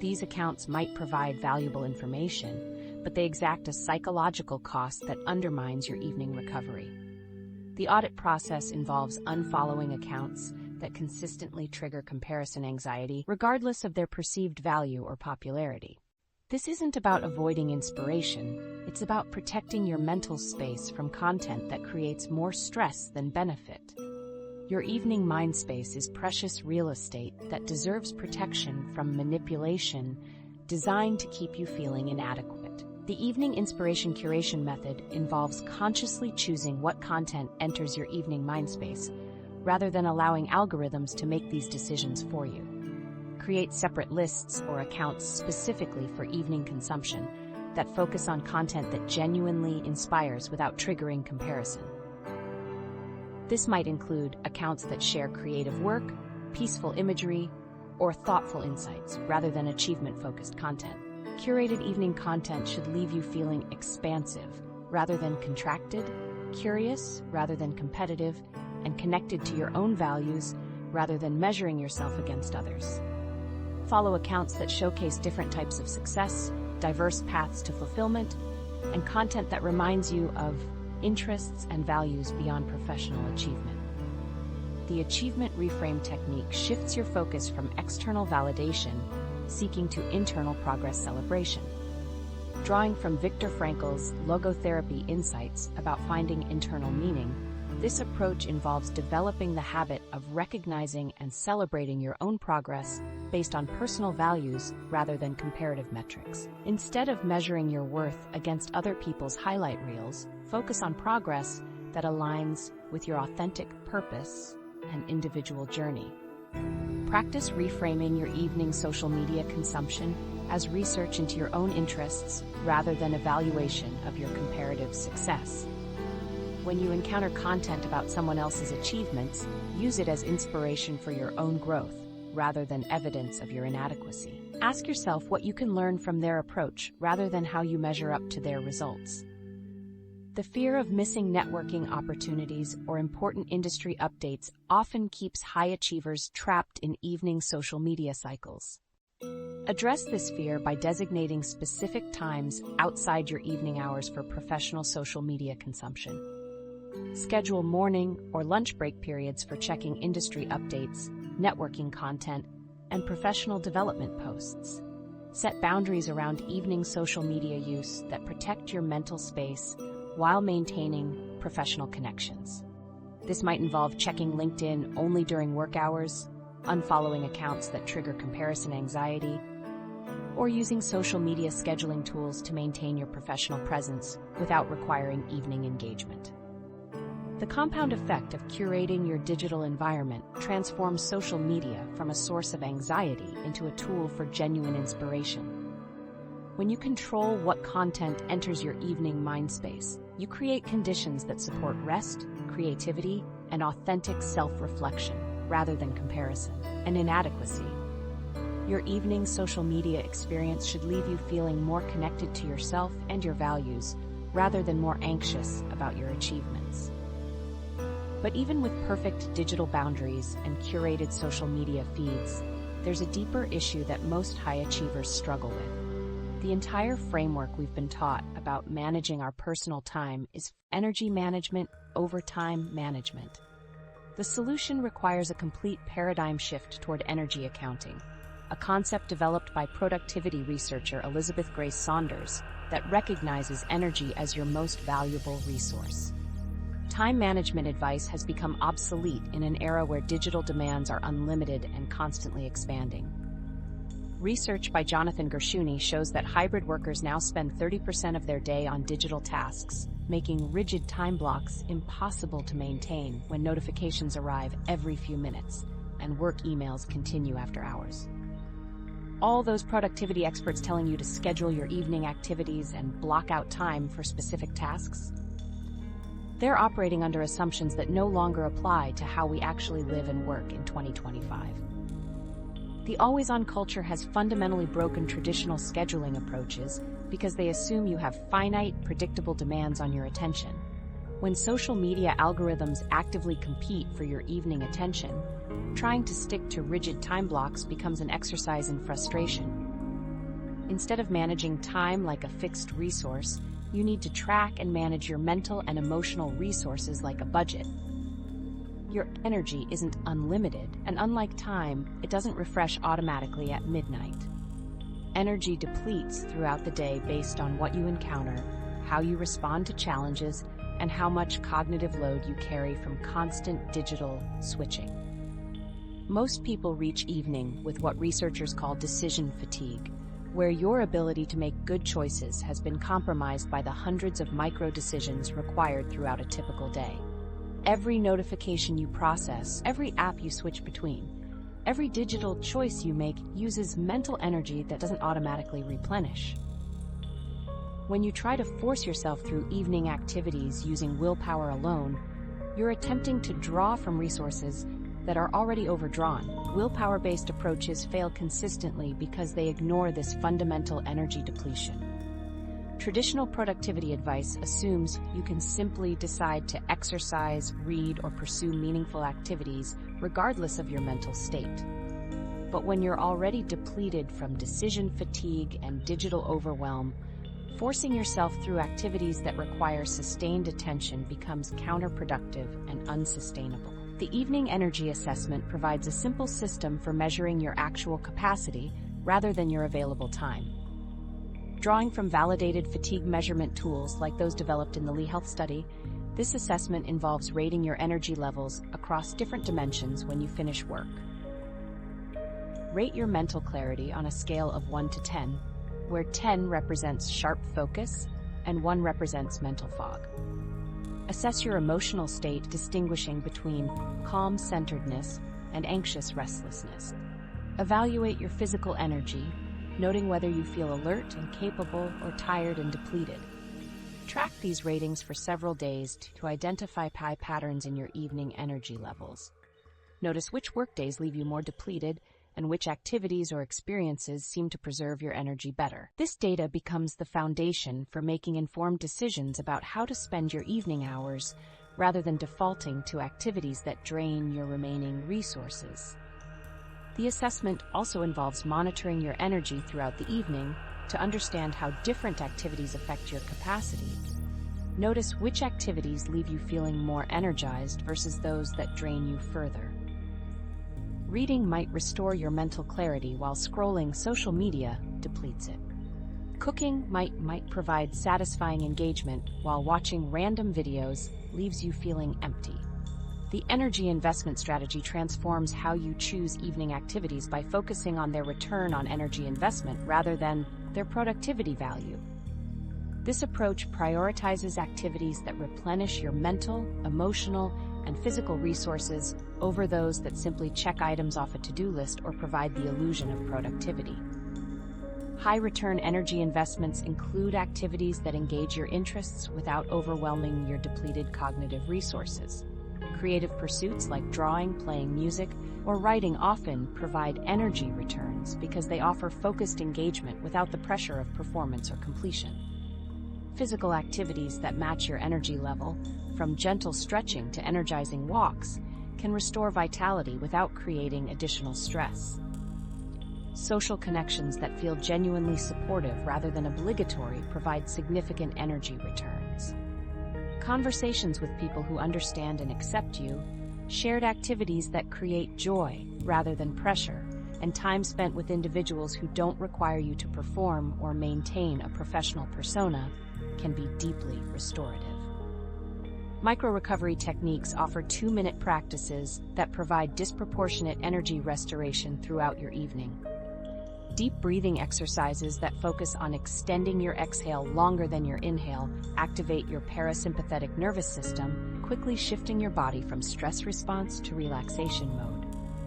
These accounts might provide valuable information, but they exact a psychological cost that undermines your evening recovery. The audit process involves unfollowing accounts that consistently trigger comparison anxiety, regardless of their perceived value or popularity. This isn't about avoiding inspiration, it's about protecting your mental space from content that creates more stress than benefit. Your evening mind space is precious real estate that deserves protection from manipulation designed to keep you feeling inadequate. The evening inspiration curation method involves consciously choosing what content enters your evening mind space, rather than allowing algorithms to make these decisions for you. Create separate lists or accounts specifically for evening consumption, that focus on content that genuinely inspires without triggering comparison. This might include accounts that share creative work, peaceful imagery, or thoughtful insights rather than achievement-focused content. Curated evening content should leave you feeling expansive rather than contracted, curious rather than competitive, and connected to your own values rather than measuring yourself against others. Follow accounts that showcase different types of success, diverse paths to fulfillment, and content that reminds you of interests and values beyond professional achievement. The achievement reframe technique shifts your focus from external validation, seeking to internal progress celebration. Drawing from Viktor Frankl's logotherapy insights about finding internal meaning, this approach involves developing the habit of recognizing and celebrating your own progress based on personal values rather than comparative metrics. Instead of measuring your worth against other people's highlight reels, focus on progress that aligns with your authentic purpose and individual journey. Practice reframing your evening social media consumption as research into your own interests rather than evaluation of your comparative success. When you encounter content about someone else's achievements, use it as inspiration for your own growth rather than evidence of your inadequacy. Ask yourself what you can learn from their approach rather than how you measure up to their results. The fear of missing networking opportunities or important industry updates often keeps high achievers trapped in evening social media cycles. Address this fear by designating specific times outside your evening hours for professional social media consumption. Schedule morning or lunch break periods for checking industry updates, networking content, and professional development posts. Set boundaries around evening social media use that protect your mental space while maintaining professional connections. This might involve checking LinkedIn only during work hours, unfollowing accounts that trigger comparison anxiety, or using social media scheduling tools to maintain your professional presence without requiring evening engagement. The compound effect of curating your digital environment transforms social media from a source of anxiety into a tool for genuine inspiration. When you control what content enters your evening mind space, you create conditions that support rest, creativity, and authentic self-reflection rather than comparison and inadequacy. Your evening social media experience should leave you feeling more connected to yourself and your values rather than more anxious about your achievements. But even with perfect digital boundaries and curated social media feeds, there's a deeper issue that most high achievers struggle with. The entire framework we've been taught about managing our personal time is energy management over time management. The solution requires a complete paradigm shift toward energy accounting, a concept developed by productivity researcher Elizabeth Grace Saunders that recognizes energy as your most valuable resource. Time management advice has become obsolete in an era where digital demands are unlimited and constantly expanding. Research by Jonathan Gershuni shows that hybrid workers now spend 30% of their day on digital tasks, making rigid time blocks impossible to maintain when notifications arrive every few minutes and work emails continue after hours. All those productivity experts telling you to schedule your evening activities and block out time for specific tasks? They're operating under assumptions that no longer apply to how we actually live and work in 2025. The always-on culture has fundamentally broken traditional scheduling approaches because they assume you have finite, predictable demands on your attention. When social media algorithms actively compete for your evening attention, trying to stick to rigid time blocks becomes an exercise in frustration. Instead of managing time like a fixed resource, you need to track and manage your mental and emotional resources like a budget. Your energy isn't unlimited, and unlike time, it doesn't refresh automatically at midnight. Energy depletes throughout the day based on what you encounter, how you respond to challenges, and how much cognitive load you carry from constant digital switching. Most people reach evening with what researchers call decision fatigue, where your ability to make good choices has been compromised by the hundreds of micro-decisions required throughout a typical day. Every notification you process, every app you switch between, every digital choice you make uses mental energy that doesn't automatically replenish. When you try to force yourself through evening activities using willpower alone, you're attempting to draw from resources that are already overdrawn. Willpower-based approaches fail consistently because they ignore this fundamental energy depletion. Traditional productivity advice assumes you can simply decide to exercise, read, or pursue meaningful activities regardless of your mental state. But when you're already depleted from decision fatigue and digital overwhelm, forcing yourself through activities that require sustained attention becomes counterproductive and unsustainable. The Evening Energy Assessment provides a simple system for measuring your actual capacity rather than your available time. Drawing from validated fatigue measurement tools like those developed in the Lee Health Study, this assessment involves rating your energy levels across different dimensions when you finish work. Rate your mental clarity on a scale of 1 to 10, where 10 represents sharp focus and 1 represents mental fog. Assess your emotional state, distinguishing between calm centeredness and anxious restlessness. Evaluate your physical energy, noting whether you feel alert and capable or tired and depleted. Track these ratings for several days to identify patterns in your evening energy levels. Notice which workdays leave you more depleted and which activities or experiences seem to preserve your energy better. This data becomes the foundation for making informed decisions about how to spend your evening hours, rather than defaulting to activities that drain your remaining resources. The assessment also involves monitoring your energy throughout the evening to understand how different activities affect your capacity. Notice which activities leave you feeling more energized versus those that drain you further. Reading might restore your mental clarity while scrolling social media depletes it. Cooking might provide satisfying engagement while watching random videos leaves you feeling empty. The energy investment strategy transforms how you choose evening activities by focusing on their return on energy investment rather than their productivity value. This approach prioritizes activities that replenish your mental, emotional, and physical resources over those that simply check items off a to-do list or provide the illusion of productivity. High-return energy investments include activities that engage your interests without overwhelming your depleted cognitive resources. Creative pursuits like drawing, playing music, or writing often provide energy returns because they offer focused engagement without the pressure of performance or completion. Physical activities that match your energy level, from gentle stretching to energizing walks, can restore vitality without creating additional stress. Social connections that feel genuinely supportive rather than obligatory provide significant energy returns. Conversations with people who understand and accept you, shared activities that create joy rather than pressure, and time spent with individuals who don't require you to perform or maintain a professional persona can be deeply restorative. Micro-recovery techniques offer 2-minute practices that provide disproportionate energy restoration throughout your evening. Deep breathing exercises that focus on extending your exhale longer than your inhale activate your parasympathetic nervous system, quickly shifting your body from stress response to relaxation mode.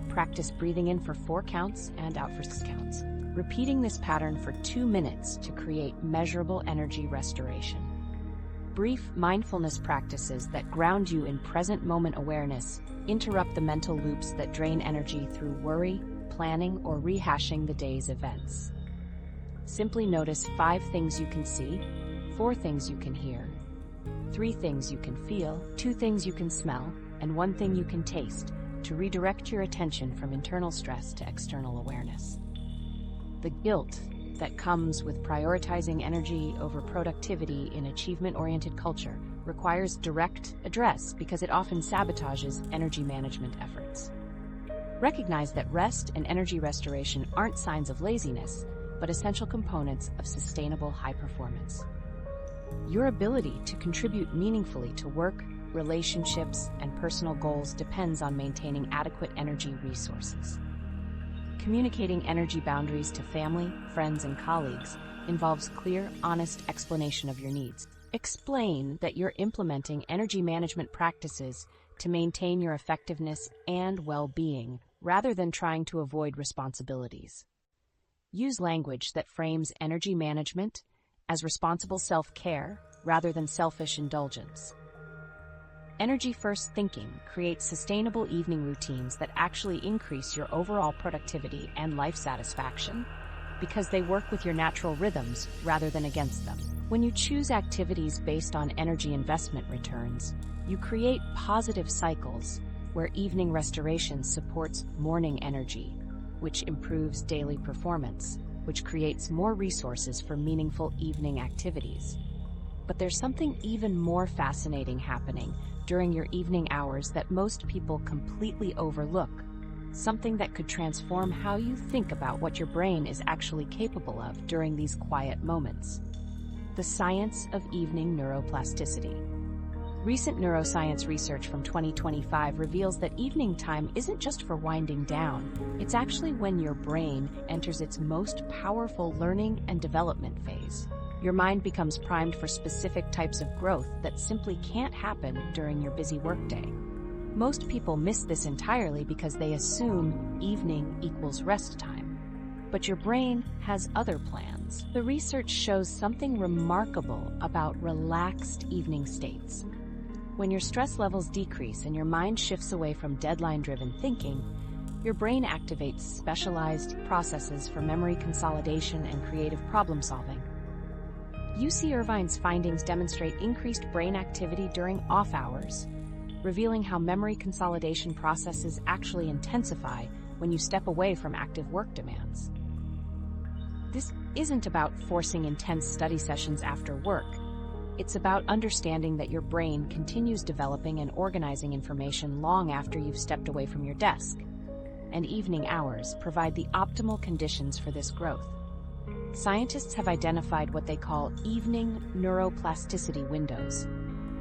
Practice breathing in for 4 counts and out for 6 counts, repeating this pattern for 2 minutes to create measurable energy restoration. Brief mindfulness practices that ground you in present moment awareness interrupt the mental loops that drain energy through worry, planning, or rehashing the day's events. Simply notice 5 things you can see, 4 things you can hear, 3 things you can feel, 2 things you can smell, and 1 thing you can taste to redirect your attention from internal stress to external awareness. The guilt that comes with prioritizing energy over productivity in achievement-oriented culture requires direct address because it often sabotages energy management efforts. Recognize that rest and energy restoration aren't signs of laziness, but essential components of sustainable high performance. Your ability to contribute meaningfully to work, relationships, and personal goals depends on maintaining adequate energy resources. Communicating energy boundaries to family, friends, and colleagues involves clear, honest explanation of your needs. Explain that you're implementing energy management practices to maintain your effectiveness and well-being, rather than trying to avoid responsibilities. Use language that frames energy management as responsible self-care rather than selfish indulgence. Energy-first thinking creates sustainable evening routines that actually increase your overall productivity and life satisfaction because they work with your natural rhythms rather than against them. When you choose activities based on energy investment returns, you create positive cycles where evening restoration supports morning energy, which improves daily performance, which creates more resources for meaningful evening activities. But there's something even more fascinating happening during your evening hours that most people completely overlook, something that could transform how you think about what your brain is actually capable of during these quiet moments. The science of evening neuroplasticity. Recent neuroscience research from 2025 reveals that evening time isn't just for winding down, it's actually when your brain enters its most powerful learning and development phase. Your mind becomes primed for specific types of growth that simply can't happen during your busy workday. Most people miss this entirely because they assume evening equals rest time. But your brain has other plans. The research shows something remarkable about relaxed evening states. When your stress levels decrease and your mind shifts away from deadline-driven thinking, your brain activates specialized processes for memory consolidation and creative problem-solving. UC Irvine's findings demonstrate increased brain activity during off hours, revealing how memory consolidation processes actually intensify when you step away from active work demands. This isn't about forcing intense study sessions after work. It's about understanding that your brain continues developing and organizing information long after you've stepped away from your desk, and evening hours provide the optimal conditions for this growth. Scientists have identified what they call evening neuroplasticity windows,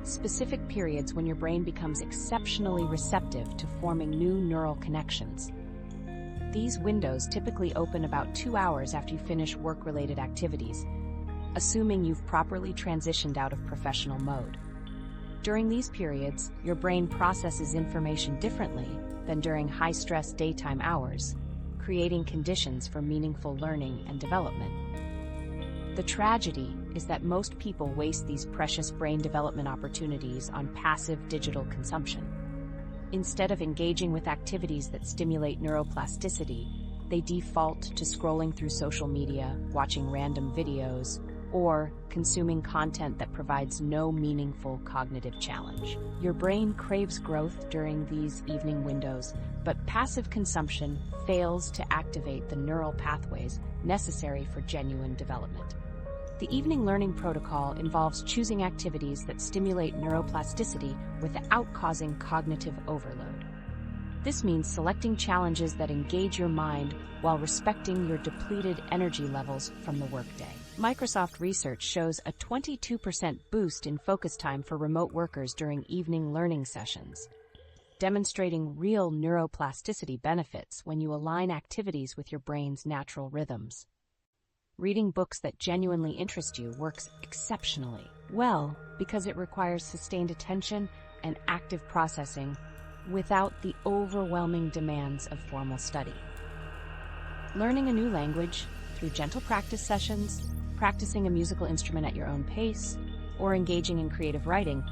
specific periods when your brain becomes exceptionally receptive to forming new neural connections. These windows typically open about 2 hours after you finish work-related activities, assuming you've properly transitioned out of professional mode. During these periods, your brain processes information differently than during high-stress daytime hours, creating conditions for meaningful learning and development. The tragedy is that most people waste these precious brain development opportunities on passive digital consumption. Instead of engaging with activities that stimulate neuroplasticity, they default to scrolling through social media, watching random videos, or consuming content that provides no meaningful cognitive challenge. Your brain craves growth during these evening windows, but passive consumption fails to activate the neural pathways necessary for genuine development. The evening learning protocol involves choosing activities that stimulate neuroplasticity without causing cognitive overload. This means selecting challenges that engage your mind while respecting your depleted energy levels from the workday. Microsoft research shows a 22% boost in focus time for remote workers during evening learning sessions, demonstrating real neuroplasticity benefits when you align activities with your brain's natural rhythms. Reading books that genuinely interest you works exceptionally well because it requires sustained attention and active processing without the overwhelming demands of formal study. Learning a new language through gentle practice sessions, practicing a musical instrument at your own pace, or engaging in creative writing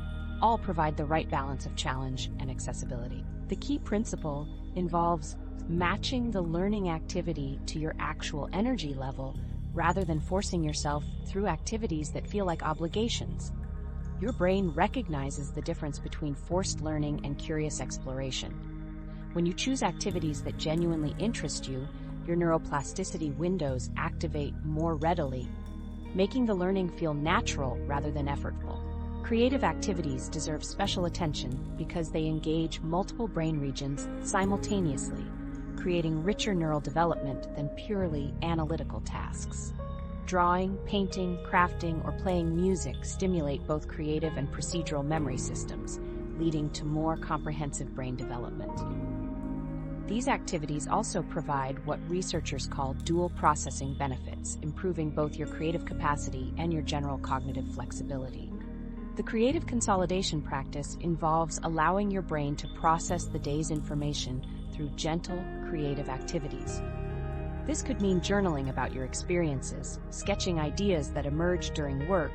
all provide the right balance of challenge and accessibility. The key principle involves matching the learning activity to your actual energy level rather than forcing yourself through activities that feel like obligations. Your brain recognizes the difference between forced learning and curious exploration. When you choose activities that genuinely interest you, your neuroplasticity windows activate more readily, making the learning feel natural rather than effortful. Creative activities deserve special attention because they engage multiple brain regions simultaneously, creating richer neural development than purely analytical tasks. Drawing, painting, crafting, or playing music stimulate both creative and procedural memory systems, leading to more comprehensive brain development. These activities also provide what researchers call dual processing benefits, improving both your creative capacity and your general cognitive flexibility. The creative consolidation practice involves allowing your brain to process the day's information through gentle, creative activities. This could mean journaling about your experiences, sketching ideas that emerge during work,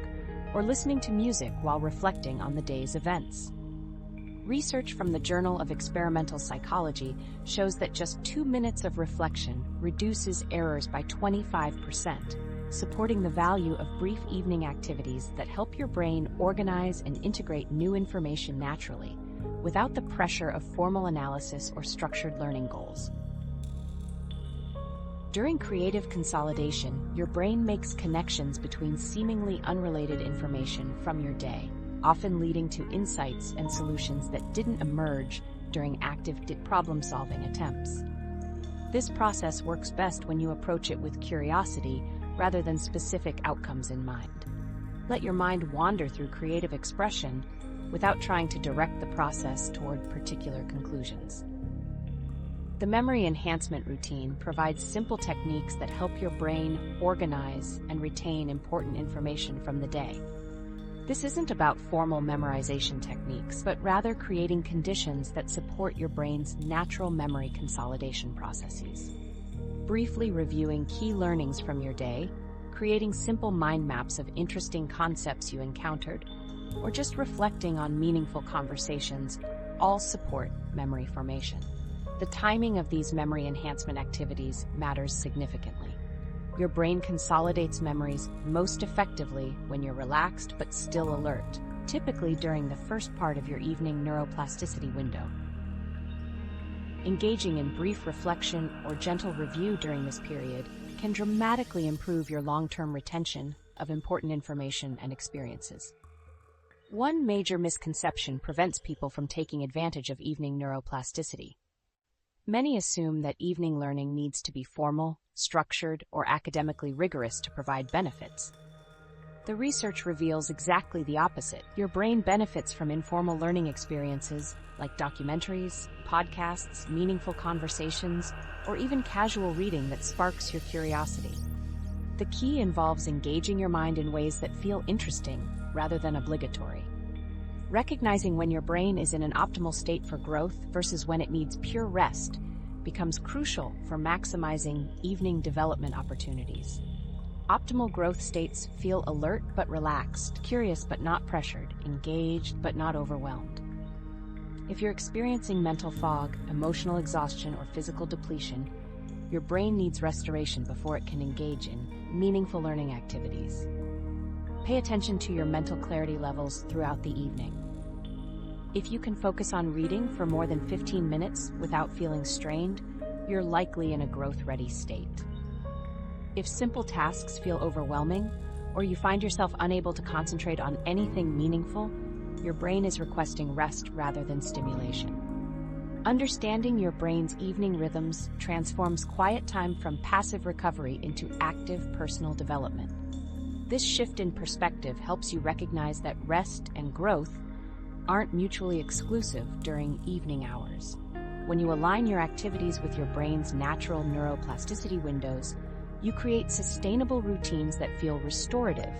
or listening to music while reflecting on the day's events. Research from the Journal of Experimental Psychology shows that just 2 minutes of reflection reduces errors by 25%, supporting the value of brief evening activities that help your brain organize and integrate new information naturally, without the pressure of formal analysis or structured learning goals. During creative consolidation, your brain makes connections between seemingly unrelated information from your day, often leading to insights and solutions that didn't emerge during active problem-solving attempts. This process works best when you approach it with curiosity rather than specific outcomes in mind. Let your mind wander through creative expression without trying to direct the process toward particular conclusions. The memory enhancement routine provides simple techniques that help your brain organize and retain important information from the day. This isn't about formal memorization techniques, but rather creating conditions that support your brain's natural memory consolidation processes. Briefly reviewing key learnings from your day, creating simple mind maps of interesting concepts you encountered, or just reflecting on meaningful conversations all support memory formation. The timing of these memory enhancement activities matters significantly. Your brain consolidates memories most effectively when you're relaxed but still alert, typically during the first part of your evening neuroplasticity window. Engaging in brief reflection or gentle review during this period can dramatically improve your long-term retention of important information and experiences. One major misconception prevents people from taking advantage of evening neuroplasticity. Many assume that evening learning needs to be formal, structured, or academically rigorous to provide benefits. The research reveals exactly the opposite. Your brain benefits from informal learning experiences like documentaries, podcasts, meaningful conversations, or even casual reading that sparks your curiosity. The key involves engaging your mind in ways that feel interesting rather than obligatory. Recognizing when your brain is in an optimal state for growth versus when it needs pure rest becomes crucial for maximizing evening development opportunities. Optimal growth states feel alert but relaxed, curious but not pressured, engaged but not overwhelmed. If you're experiencing mental fog, emotional exhaustion, or physical depletion, your brain needs restoration before it can engage in meaningful learning activities. Pay attention to your mental clarity levels throughout the evening. If you can focus on reading for more than 15 minutes without feeling strained, you're likely in a growth-ready state. If simple tasks feel overwhelming, or you find yourself unable to concentrate on anything meaningful, your brain is requesting rest rather than stimulation. Understanding your brain's evening rhythms transforms quiet time from passive recovery into active personal development. This shift in perspective helps you recognize that rest and growth aren't mutually exclusive during evening hours. When you align your activities with your brain's natural neuroplasticity windows, you create sustainable routines that feel restorative,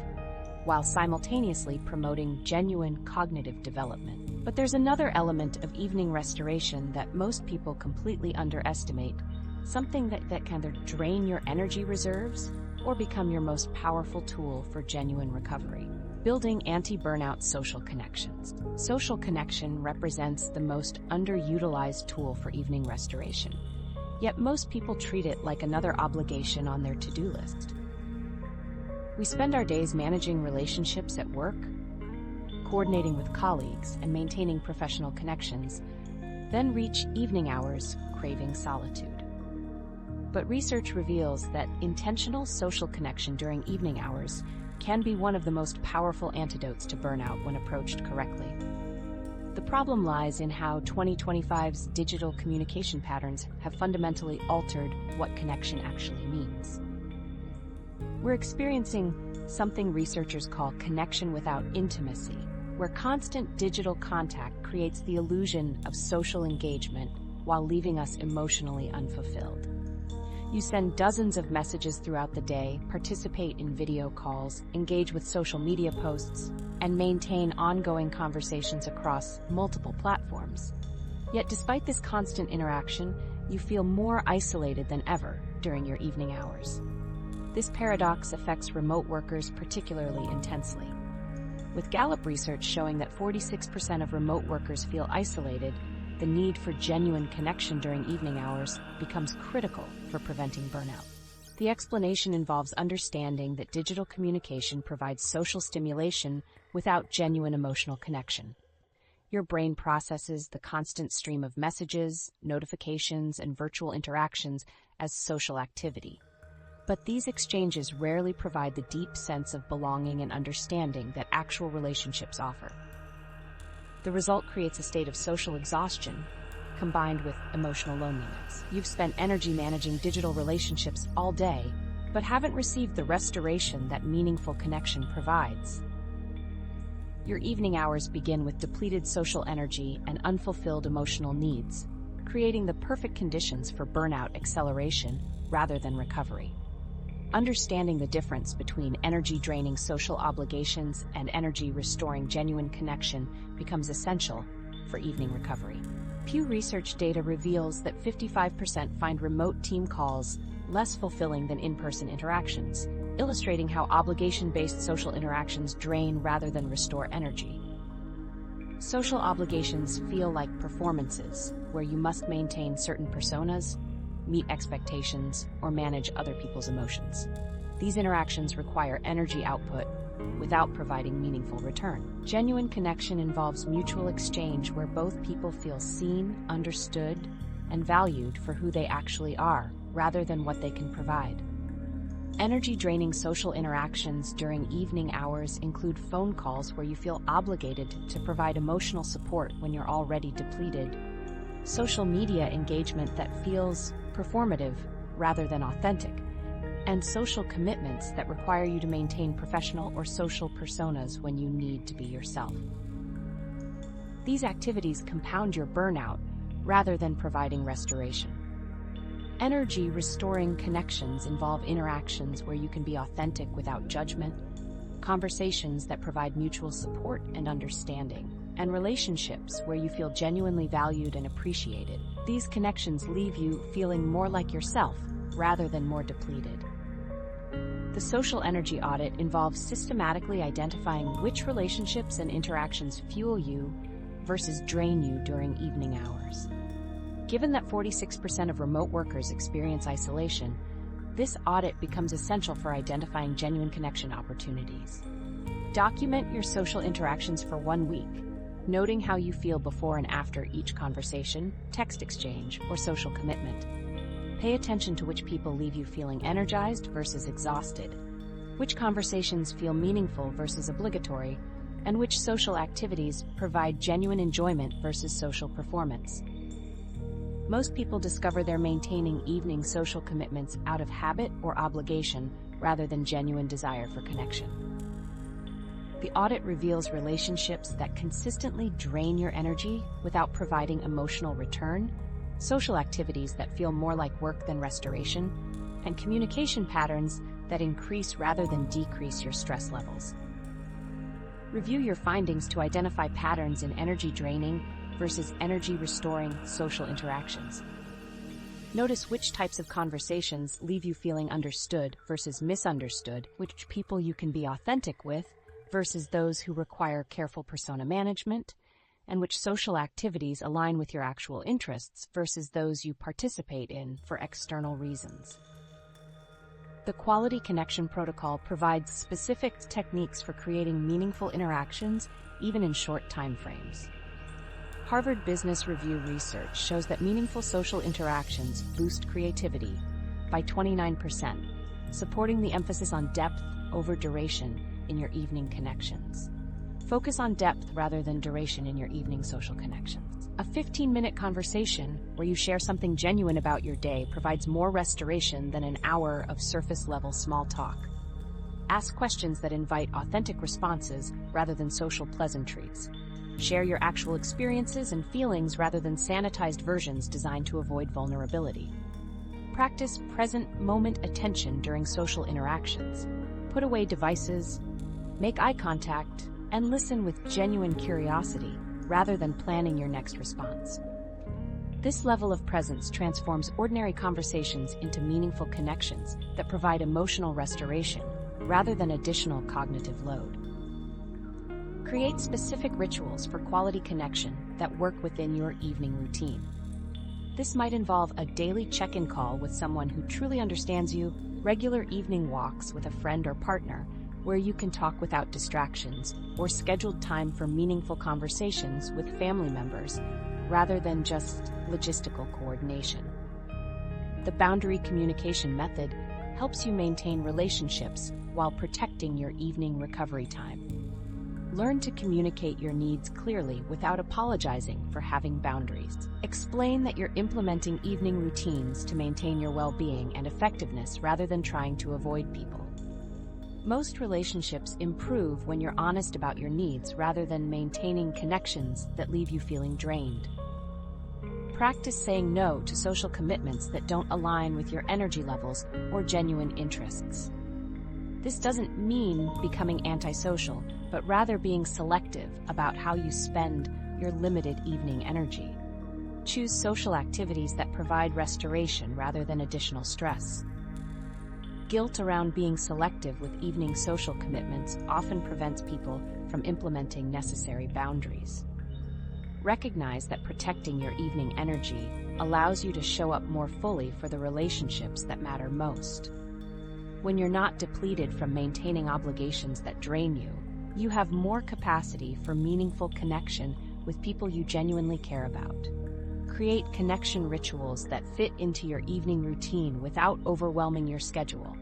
while simultaneously promoting genuine cognitive development. But there's another element of evening restoration that most people completely underestimate, something that can either drain your energy reserves or become your most powerful tool for genuine recovery. Building anti-burnout social connections. Social connection represents the most underutilized tool for evening restoration, yet most people treat it like another obligation on their to-do list. We spend our days managing relationships at work, coordinating with colleagues, and maintaining professional connections, then reach evening hours craving solitude. But research reveals that intentional social connection during evening hours can be one of the most powerful antidotes to burnout when approached correctly. The problem lies in how 2025's digital communication patterns have fundamentally altered what connection actually means. We're experiencing something researchers call connection without intimacy, where constant digital contact creates the illusion of social engagement while leaving us emotionally unfulfilled. You send dozens of messages throughout the day, participate in video calls, engage with social media posts, and maintain ongoing conversations across multiple platforms. Yet despite this constant interaction, you feel more isolated than ever, during your evening hours. This paradox affects remote workers particularly intensely, with Gallup research showing that 46% of remote workers feel isolated. The need for genuine connection during evening hours becomes critical for preventing burnout. The explanation involves understanding that digital communication provides social stimulation without genuine emotional connection. Your brain processes the constant stream of messages, notifications, and virtual interactions as social activity. But these exchanges rarely provide the deep sense of belonging and understanding that actual relationships offer. The result creates a state of social exhaustion combined with emotional loneliness. You've spent energy managing digital relationships all day, but haven't received the restoration that meaningful connection provides. Your evening hours begin with depleted social energy and unfulfilled emotional needs, creating the perfect conditions for burnout acceleration rather than recovery. Understanding the difference between energy-draining social obligations and energy-restoring genuine connection becomes essential for evening recovery. Pew Research data reveals that 55% find remote team calls less fulfilling than in-person interactions, illustrating how obligation-based social interactions drain rather than restore energy. Social obligations feel like performances, where you must maintain certain personas, meet expectations, or manage other people's emotions. These interactions require energy output without providing meaningful return. Genuine connection involves mutual exchange where both people feel seen, understood, and valued for who they actually are, rather than what they can provide. Energy-draining social interactions during evening hours include phone calls where you feel obligated to provide emotional support when you're already depleted, social media engagement that feels performative rather than authentic, and social commitments that require you to maintain professional or social personas when you need to be yourself. These activities compound your burnout rather than providing restoration. Energy-restoring connections involve interactions where you can be authentic without judgment, conversations that provide mutual support and understanding, and relationships where you feel genuinely valued and appreciated. These connections leave you feeling more like yourself rather than more depleted. The social energy audit involves systematically identifying which relationships and interactions fuel you versus drain you during evening hours. Given that 46% of remote workers experience isolation, this audit becomes essential for identifying genuine connection opportunities. Document your social interactions for 1 week, noting how you feel before and after each conversation, text exchange, or social commitment. Pay attention to which people leave you feeling energized versus exhausted, which conversations feel meaningful versus obligatory, and which social activities provide genuine enjoyment versus social performance. Most people discover they're maintaining evening social commitments out of habit or obligation rather than genuine desire for connection. The audit reveals relationships that consistently drain your energy without providing emotional return, social activities that feel more like work than restoration, and communication patterns that increase rather than decrease your stress levels. Review your findings to identify patterns in energy-draining versus energy-restoring social interactions. Notice which types of conversations leave you feeling understood versus misunderstood, which people you can be authentic with versus those who require careful persona management, and which social activities align with your actual interests versus those you participate in for external reasons. The Quality Connection Protocol provides specific techniques for creating meaningful interactions, even in short time frames. Harvard Business Review research shows that meaningful social interactions boost creativity by 29%, supporting the emphasis on depth over duration in your evening connections. Focus on depth rather than duration in your evening social connections. A 15-minute conversation where you share something genuine about your day provides more restoration than an hour of surface-level small talk. Ask questions that invite authentic responses rather than social pleasantries. Share your actual experiences and feelings rather than sanitized versions designed to avoid vulnerability. Practice present moment attention during social interactions. Put away devices, make eye contact, and listen with genuine curiosity rather than planning your next response. This level of presence transforms ordinary conversations into meaningful connections that provide emotional restoration rather than additional cognitive load. Create specific rituals for quality connection that work within your evening routine. This might involve a daily check-in call with someone who truly understands you, regular evening walks with a friend or partner where you can talk without distractions, or scheduled time for meaningful conversations with family members rather than just logistical coordination. The boundary communication method helps you maintain relationships while protecting your evening recovery time. Learn to communicate your needs clearly without apologizing for having boundaries. Explain that you're implementing evening routines to maintain your well-being and effectiveness rather than trying to avoid people. Most relationships improve when you're honest about your needs rather than maintaining connections that leave you feeling drained. Practice saying no to social commitments that don't align with your energy levels or genuine interests. This doesn't mean becoming antisocial, but rather being selective about how you spend your limited evening energy. Choose social activities that provide restoration rather than additional stress. Guilt around being selective with evening social commitments often prevents people from implementing necessary boundaries. Recognize that protecting your evening energy allows you to show up more fully for the relationships that matter most. When you're not depleted from maintaining obligations that drain you, you have more capacity for meaningful connection with people you genuinely care about. Create connection rituals that fit into your evening routine without overwhelming your schedule.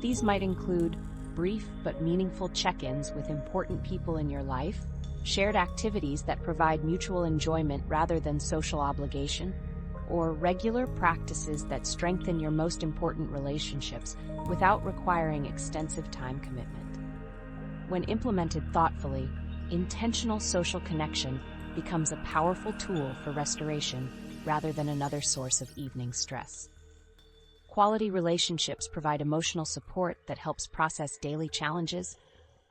These might include brief but meaningful check-ins with important people in your life, shared activities that provide mutual enjoyment rather than social obligation, or regular practices that strengthen your most important relationships without requiring extensive time commitment. When implemented thoughtfully, intentional social connection becomes a powerful tool for restoration rather than another source of evening stress. Quality relationships provide emotional support that helps process daily challenges,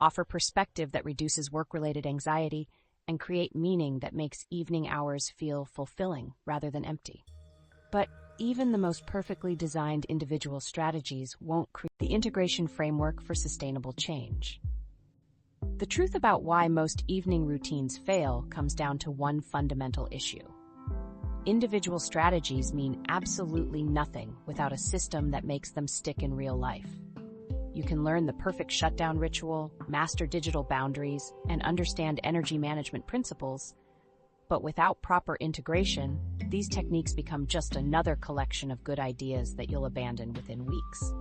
offer perspective that reduces work-related anxiety, and create meaning that makes evening hours feel fulfilling rather than empty. But even the most perfectly designed individual strategies won't create the integration framework for sustainable change. The truth about why most evening routines fail comes down to one fundamental issue. Individual strategies mean absolutely nothing without a system that makes them stick in real life. You can learn the perfect shutdown ritual, master digital boundaries, and understand energy management principles, but without proper integration, these techniques become just another collection of good ideas that you'll abandon within weeks.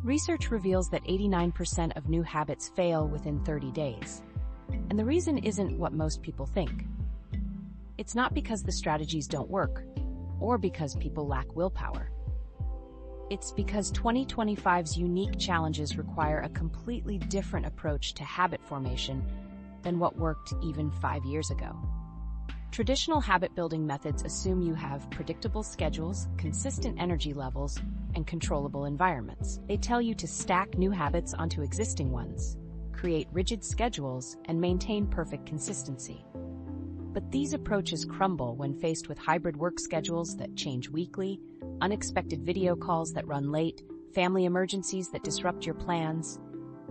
Research reveals that 89% of new habits fail within 30 days. And the reason isn't what most people think. It's not because the strategies don't work, or because people lack willpower. It's because 2025's unique challenges require a completely different approach to habit formation than what worked even 5 years ago. Traditional habit-building methods assume you have predictable schedules, consistent energy levels, and controllable environments. They tell you to stack new habits onto existing ones, create rigid schedules, and maintain perfect consistency. But these approaches crumble when faced with hybrid work schedules that change weekly, unexpected video calls that run late, family emergencies that disrupt your plans,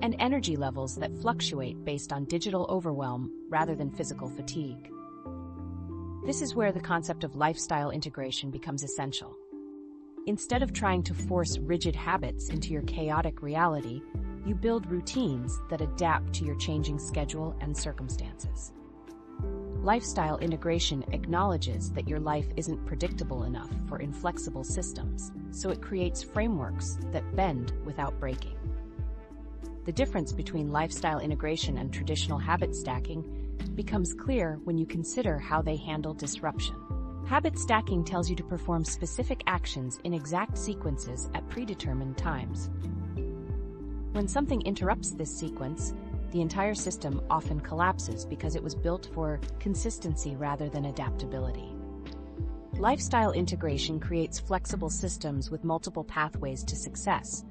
and energy levels that fluctuate based on digital overwhelm rather than physical fatigue. This is where the concept of lifestyle integration becomes essential. Instead of trying to force rigid habits into your chaotic reality, you build routines that adapt to your changing schedule and circumstances. Lifestyle integration acknowledges that your life isn't predictable enough for inflexible systems, so it creates frameworks that bend without breaking. The difference between lifestyle integration and traditional habit stacking becomes clear when you consider how they handle disruption. Habit stacking tells you to perform specific actions in exact sequences at predetermined times. When something interrupts this sequence, the entire system often collapses because it was built for consistency rather than adaptability. Lifestyle integration creates flexible systems with multiple pathways to success,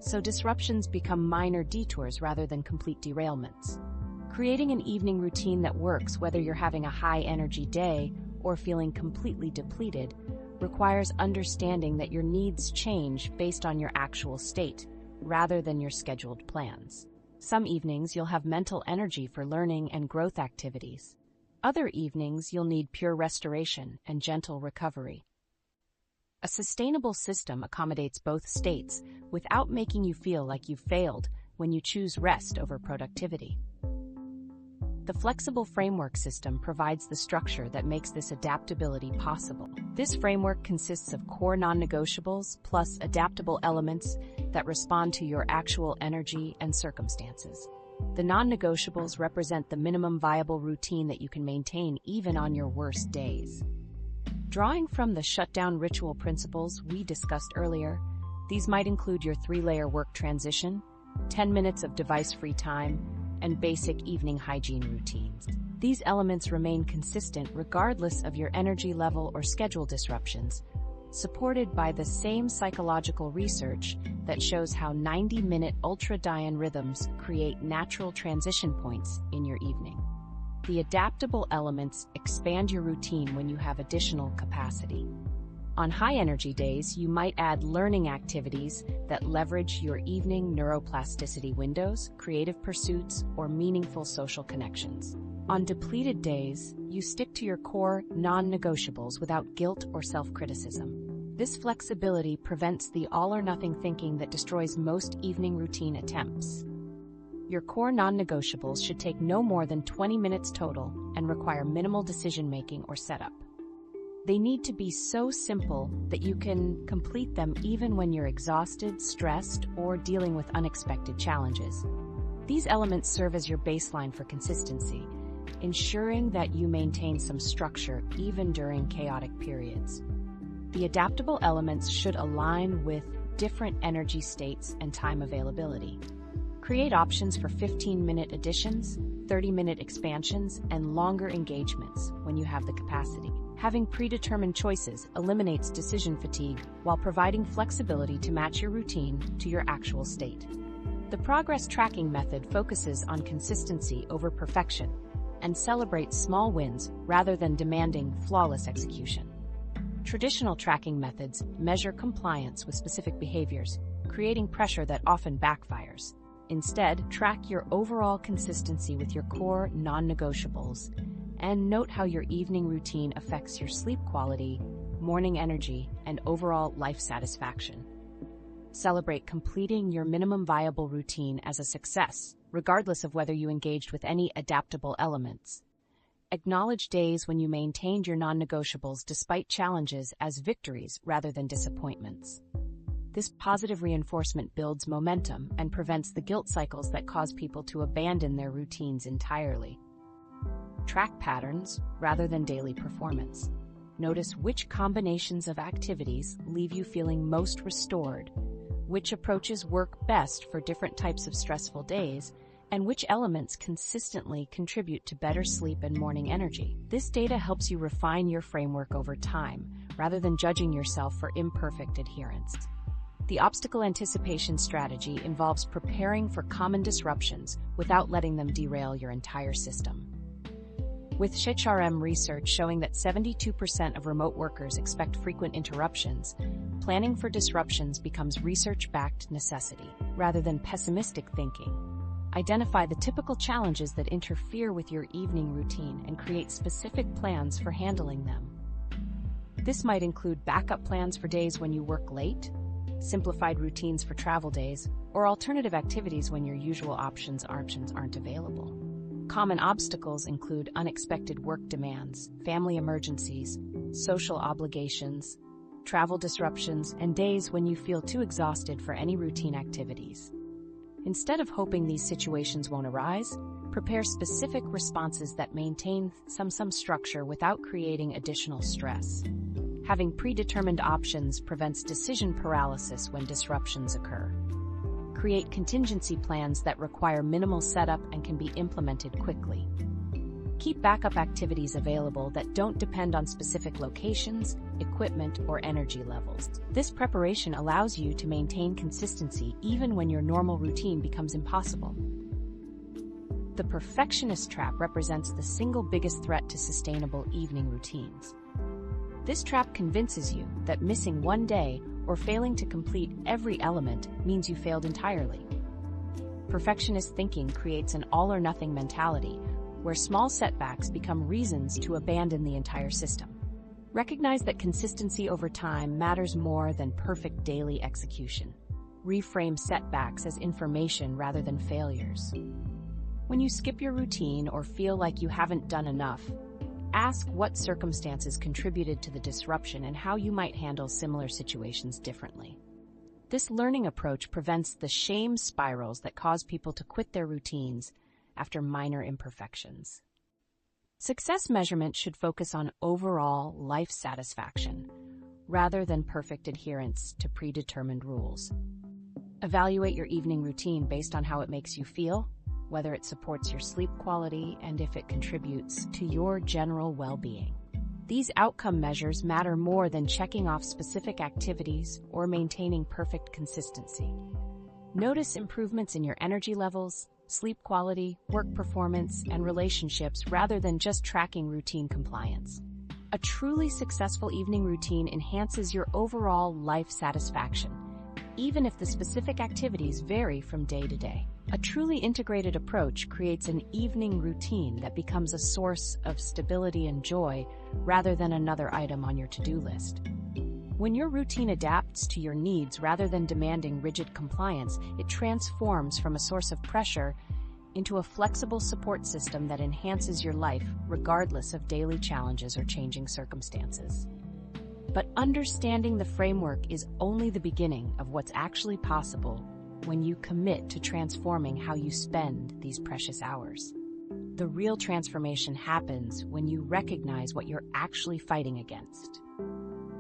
so disruptions become minor detours rather than complete derailments. Creating an evening routine that works whether you're having a high-energy day or feeling completely depleted requires understanding that your needs change based on your actual state, rather than your scheduled plans. Some evenings you'll have mental energy for learning and growth activities. Other evenings you'll need pure restoration and gentle recovery. A sustainable system accommodates both states without making you feel like you've failed when you choose rest over productivity. The flexible framework system provides the structure that makes this adaptability possible. This framework consists of core non-negotiables plus adaptable elements that respond to your actual energy and circumstances. The non-negotiables represent the minimum viable routine that you can maintain even on your worst days. Drawing from the shutdown ritual principles we discussed earlier, these might include your 3-layer work transition, 10 minutes of device-free time, and basic evening hygiene routines. These elements remain consistent regardless of your energy level or schedule disruptions, supported by the same psychological research that shows how 90-minute ultradian rhythms create natural transition points in your evening. The adaptable elements expand your routine when you have additional capacity. On high-energy days, you might add learning activities that leverage your evening neuroplasticity windows, creative pursuits, or meaningful social connections. On depleted days, you stick to your core non-negotiables without guilt or self-criticism. This flexibility prevents the all-or-nothing thinking that destroys most evening routine attempts. Your core non-negotiables should take no more than 20 minutes total and require minimal decision-making or setup. They need to be so simple that you can complete them even when you're exhausted, stressed, or dealing with unexpected challenges. These elements serve as your baseline for consistency, ensuring that you maintain some structure even during chaotic periods. The adaptable elements should align with different energy states and time availability. Create options for 15-minute additions, 30-minute expansions, and longer engagements when you have the capacity. Having predetermined choices eliminates decision fatigue while providing flexibility to match your routine to your actual state. The progress tracking method focuses on consistency over perfection and celebrates small wins rather than demanding flawless execution. Traditional tracking methods measure compliance with specific behaviors, creating pressure that often backfires. Instead, track your overall consistency with your core non-negotiables and note how your evening routine affects your sleep quality, morning energy, and overall life satisfaction. Celebrate completing your minimum viable routine as a success, regardless of whether you engaged with any adaptable elements. Acknowledge days when you maintained your non-negotiables despite challenges as victories rather than disappointments. This positive reinforcement builds momentum and prevents the guilt cycles that cause people to abandon their routines entirely. Track patterns rather than daily performance. Notice which combinations of activities leave you feeling most restored, which approaches work best for different types of stressful days, and which elements consistently contribute to better sleep and morning energy. This data helps you refine your framework over time, rather than judging yourself for imperfect adherence. The obstacle anticipation strategy involves preparing for common disruptions without letting them derail your entire system. With HRM research showing that 72% of remote workers expect frequent interruptions, planning for disruptions becomes research-backed necessity, rather than pessimistic thinking. Identify the typical challenges that interfere with your evening routine and create specific plans for handling them. This might include backup plans for days when you work late, simplified routines for travel days, or alternative activities when your usual options aren't available. Common obstacles include unexpected work demands, family emergencies, social obligations, travel disruptions, and days when you feel too exhausted for any routine activities. Instead of hoping these situations won't arise, prepare specific responses that maintain some structure without creating additional stress. Having predetermined options prevents decision paralysis when disruptions occur. Create contingency plans that require minimal setup and can be implemented quickly. Keep backup activities available that don't depend on specific locations, equipment, or energy levels. This preparation allows you to maintain consistency even when your normal routine becomes impossible. The perfectionist trap represents the single biggest threat to sustainable evening routines. This trap convinces you that missing one day or failing to complete every element means you failed entirely. Perfectionist thinking creates an all-or-nothing mentality, where small setbacks become reasons to abandon the entire system. Recognize that consistency over time matters more than perfect daily execution. Reframe setbacks as information rather than failures. When you skip your routine or feel like you haven't done enough, ask what circumstances contributed to the disruption and how you might handle similar situations differently. This learning approach prevents the shame spirals that cause people to quit their routines after minor imperfections. Success measurement should focus on overall life satisfaction rather than perfect adherence to predetermined rules. Evaluate your evening routine based on how it makes you feel, whether it supports your sleep quality, and if it contributes to your general well-being. These outcome measures matter more than checking off specific activities or maintaining perfect consistency. Notice improvements in your energy levels, sleep quality, work performance, and relationships rather than just tracking routine compliance. A truly successful evening routine enhances your overall life satisfaction, even if the specific activities vary from day to day. A truly integrated approach creates an evening routine that becomes a source of stability and joy rather than another item on your to-do list. When your routine adapts to your needs rather than demanding rigid compliance, it transforms from a source of pressure into a flexible support system that enhances your life regardless of daily challenges or changing circumstances. But understanding the framework is only the beginning of what's actually possible when you commit to transforming how you spend these precious hours. The real transformation happens when you recognize what you're actually fighting against.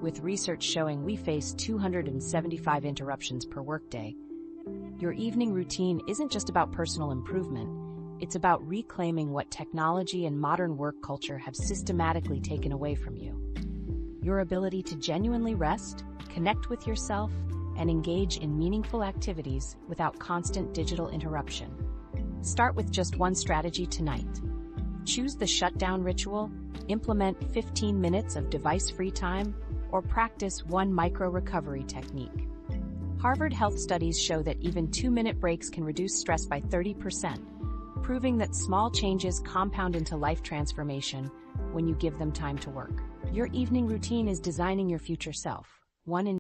With research showing we face 275 interruptions per workday, your evening routine isn't just about personal improvement, it's about reclaiming what technology and modern work culture have systematically taken away from you. Your ability to genuinely rest, connect with yourself, and engage in meaningful activities without constant digital interruption. Start with just one strategy tonight. Choose the shutdown ritual, implement 15 minutes of device-free time, or practice one micro-recovery technique. Harvard Health studies show that even 2-minute breaks can reduce stress by 30%, proving that small changes compound into life transformation when you give them time to work. Your evening routine is designing your future self, one in